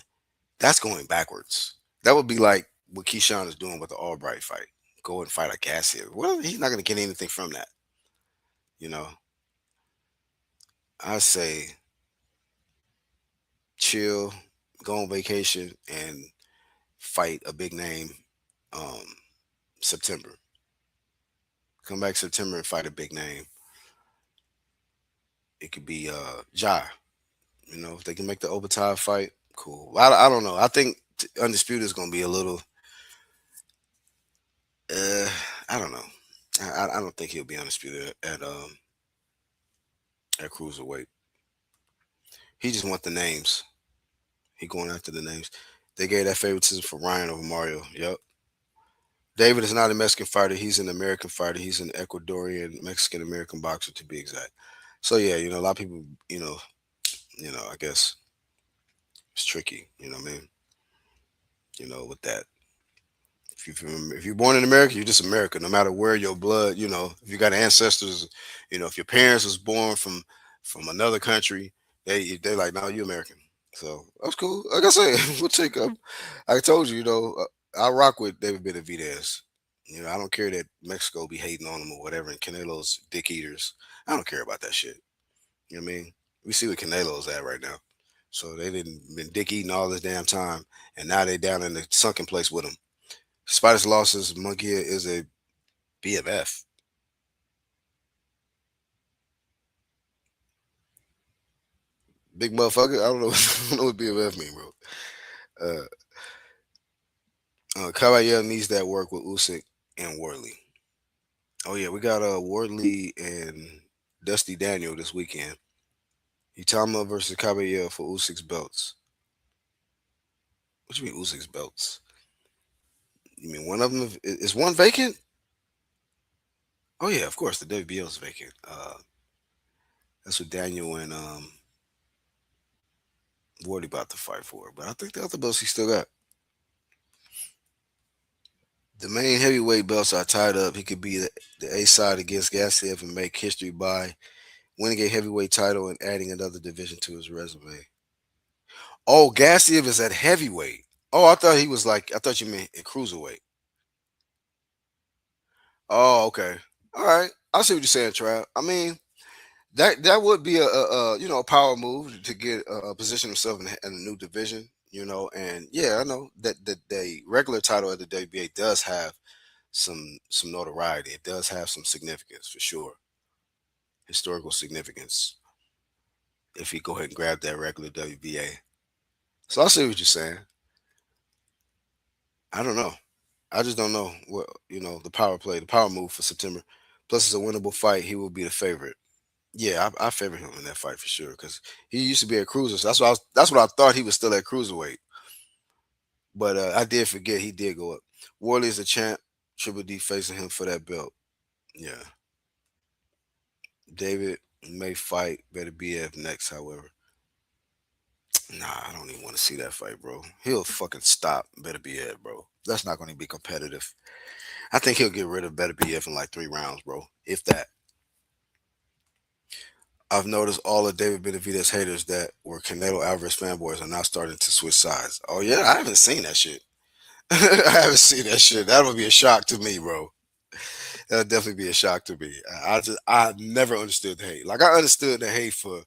That's going backwards. That would be like what Keyshawn is doing with the Albright fight. Go and fight a Gassiev. Well, he's not going to get anything from that. You know, I say chill, go on vacation, and fight a big name. Um, September. Come back September and fight a big name. It could be Jai. If they can make the overtime fight, cool. I don't know. I think Undisputed is going to be a little. Uh, I don't know. I don't think he'll be undisputed at cruiserweight. He just want the names. He going after the names. They gave that favoritism for Ryan over Mario. Yep. David is not a Mexican fighter. He's an American fighter. He's an Ecuadorian Mexican American boxer to be exact. So yeah, a lot of people, I guess it's tricky. You know what I mean? With that. If you're born in America, you're just America. No matter where your blood, if you got ancestors, if your parents was born from another country, they like, no, you American. So that's cool. Like I said, we'll take up. I told you, I rock with David Benavidez. I don't care that Mexico be hating on him or whatever, and Canelo's dick eaters. I don't care about that shit. You know what I mean? We see what Canelo's at right now. So they didn't been dick eating all this damn time, and now they down in the sunken place with him. Despite his losses, Munguia is a BFF. Big motherfucker. I don't know. I don't know what BFF mean, bro. Caballero needs that work with Usyk and Wardley. Oh yeah, we got Wardley and Dusty Daniel this weekend. Utama versus Caballero for Usyk's belts. What you mean Usyk's belts? You mean one of them is one vacant? Oh yeah, of course the WBO is vacant. That's what Daniel and Wardley about to fight for. But I think the other belts he still got. The main heavyweight belts are tied up. He could be the A side against Gassiev and make history by winning a heavyweight title and adding another division to his resume. Oh, Gassiev is at heavyweight. Oh, I thought you meant at cruiserweight. Oh, okay. All right. I see what you're saying, Trav. I mean, that would be a power move to get position himself in a new division. And yeah, I know that the regular title of the WBA does have some notoriety. It does have some significance for sure. historical significance if he go ahead and grab that regular WBA. So I see what you're saying. I don't know. I just don't know what the power play, the power move for September. Plus, it's a winnable fight. He will be the favorite. Yeah, I favor him in that fight for sure because he used to be a cruiser. So that's what I thought he was still at cruiserweight. But I did forget he did go up. Warley is a champ. Triple D facing him for that belt. Yeah, David may fight Better BF next. However, nah, I don't even want to see that fight, bro. He'll fucking stop Better BF, bro. That's not going to be competitive. I think he'll get rid of Better BF in like 3 rounds, bro. If that. I've noticed all of David Benavidez haters that were Canelo Alvarez fanboys are now starting to switch sides. Oh yeah, I haven't seen that shit. I haven't seen that shit. That would be a shock to me, bro. That'll definitely be a shock to me. I never understood the hate. Like I understood the hate for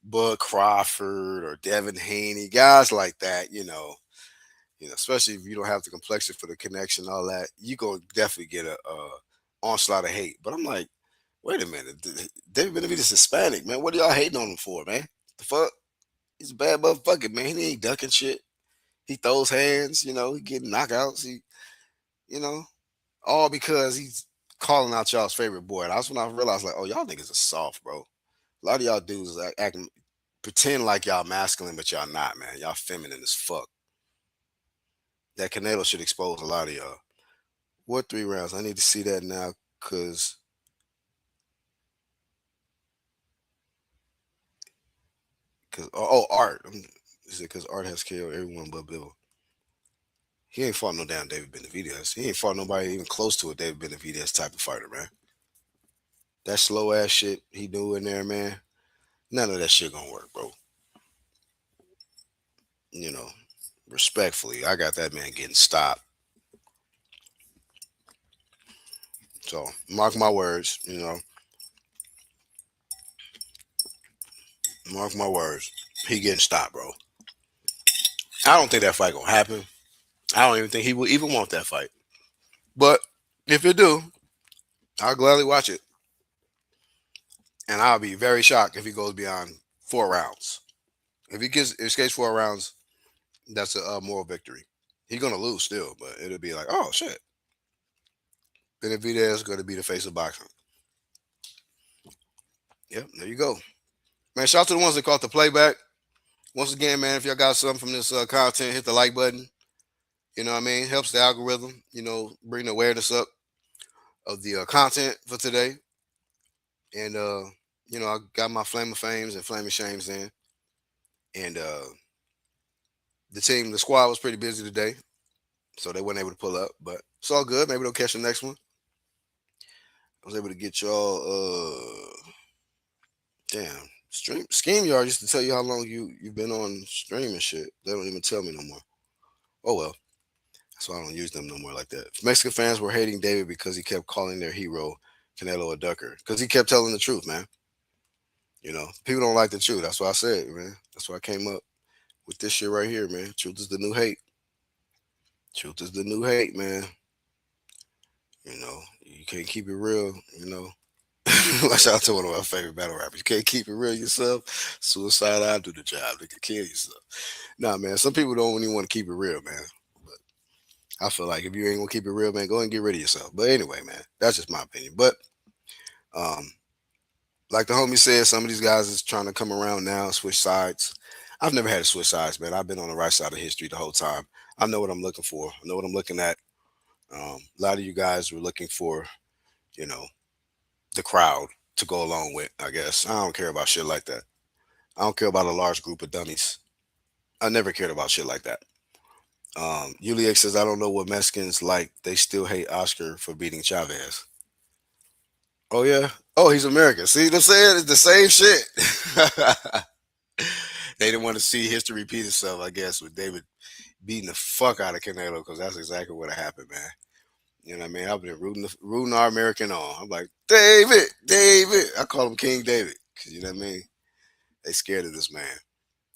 Bud Crawford or Devin Haney, guys like that. Especially if you don't have the complexion for the connection, and all that. You gonna definitely get a onslaught of hate. But I'm like, wait a minute, David Benavidez Hispanic, man. What are y'all hating on him for, man? The fuck? He's a bad motherfucker, man. He ain't ducking shit. He throws hands, he getting knockouts. You know, all because he's calling out y'all's favorite boy. And that's when I realized, like, oh, y'all niggas are soft, bro. A lot of y'all dudes acting, pretend like y'all masculine, but y'all not, man. Y'all feminine as fuck. That Canelo should expose a lot of y'all. What 3 rounds? I need to see that now, cause Art. Is it because Art has KO everyone but Bill? He ain't fought no damn David Benavidez. He ain't fought nobody even close to a David Benavidez type of fighter, man. That slow ass shit he do in there, man. None of that shit gonna work, bro. You know, respectfully, I got that man getting stopped. So mark my words. Mark my words. He getting stopped, bro. I don't think that fight gonna happen. I don't even think he will even want that fight. But if it do, I'll gladly watch it, and I'll be very shocked if he goes beyond 4 rounds. If he escapes 4 rounds, that's a moral victory. He's gonna lose still, but it'll be like, oh shit, Benavidez is gonna be the face of boxing. Yep, there you go, man. Shout out to the ones that caught the playback. Once again, man, if y'all got something from this content, hit the like button. You know what I mean? Helps the algorithm. Bring the awareness up of the content for today. And I got my flame of fames and flame of shames in. And the squad was pretty busy today, so they weren't able to pull up. But it's all good. Maybe they'll catch the next one. I was able to get y'all. Damn. Stream Scheme Yard used to tell you how long you've been on stream and shit. They don't even tell me no more. Oh well. So I don't use them no more like that. Mexican fans were hating David because he kept calling their hero Canelo a ducker. Because he kept telling the truth, man. People don't like the truth. That's why I said, man. That's why I came up with this shit right here, man. Truth is the new hate. Truth is the new hate, man. You can't keep it real, like shout out to one of my favorite battle rappers. You can't keep it real yourself. Suicide, I do the job. They can kill yourself. Nah, man. Some people don't even want to keep it real, man. I feel like if you ain't gonna keep it real, man, go and get rid of yourself. But anyway, man, that's just my opinion. But um, like the homie said, some of these guys is trying to come around now, switch sides. I've never had to switch sides, man. I've been on the right side of history the whole time. I know what I'm looking for. I know what I'm looking at. A lot of you guys were looking for, you know, the crowd to go along with. I guess I don't care about shit like that. I don't care about a large group of dummies. I never cared about shit like that. Yuliak says, I don't know what Mexicans like. They still hate Oscar for beating Chavez. Oh, yeah. Oh, he's American. See what I'm saying? It's the same shit. They didn't want to see history repeat itself, I guess, with David beating the fuck out of Canelo because that's exactly what happened, man. You know what I mean? I've been rooting our American on. I'm like, David, David. I call him King David because, you know what I mean? They scared of this man.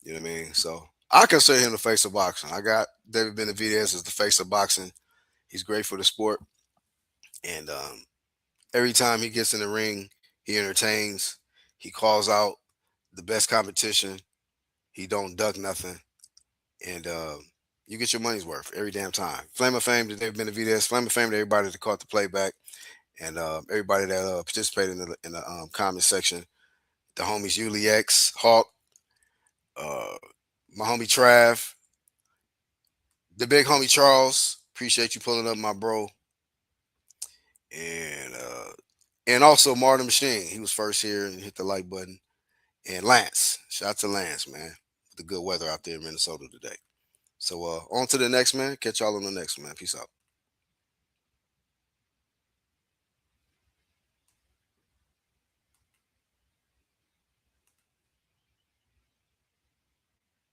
You know what I mean? So I consider him the face of boxing. I got David Benavidez as the face of boxing. He's great for the sport. And every time he gets in the ring, He entertains. He calls out the best competition. He don't duck nothing, and you get your money's worth every damn time. Flame of fame to David Benavidez. Flame of fame to everybody that caught the playback, and everybody that participated in the comment section. The homies Yuli X, Hawk, uh, my homie Trav, the big homie Charles. Appreciate you pulling up, my bro, and also Martin Machine. He was first here and hit the like button. And Lance, shout out to Lance, man. The good weather out there in Minnesota today. So on to the next, man. Catch y'all on the next, man. Peace out.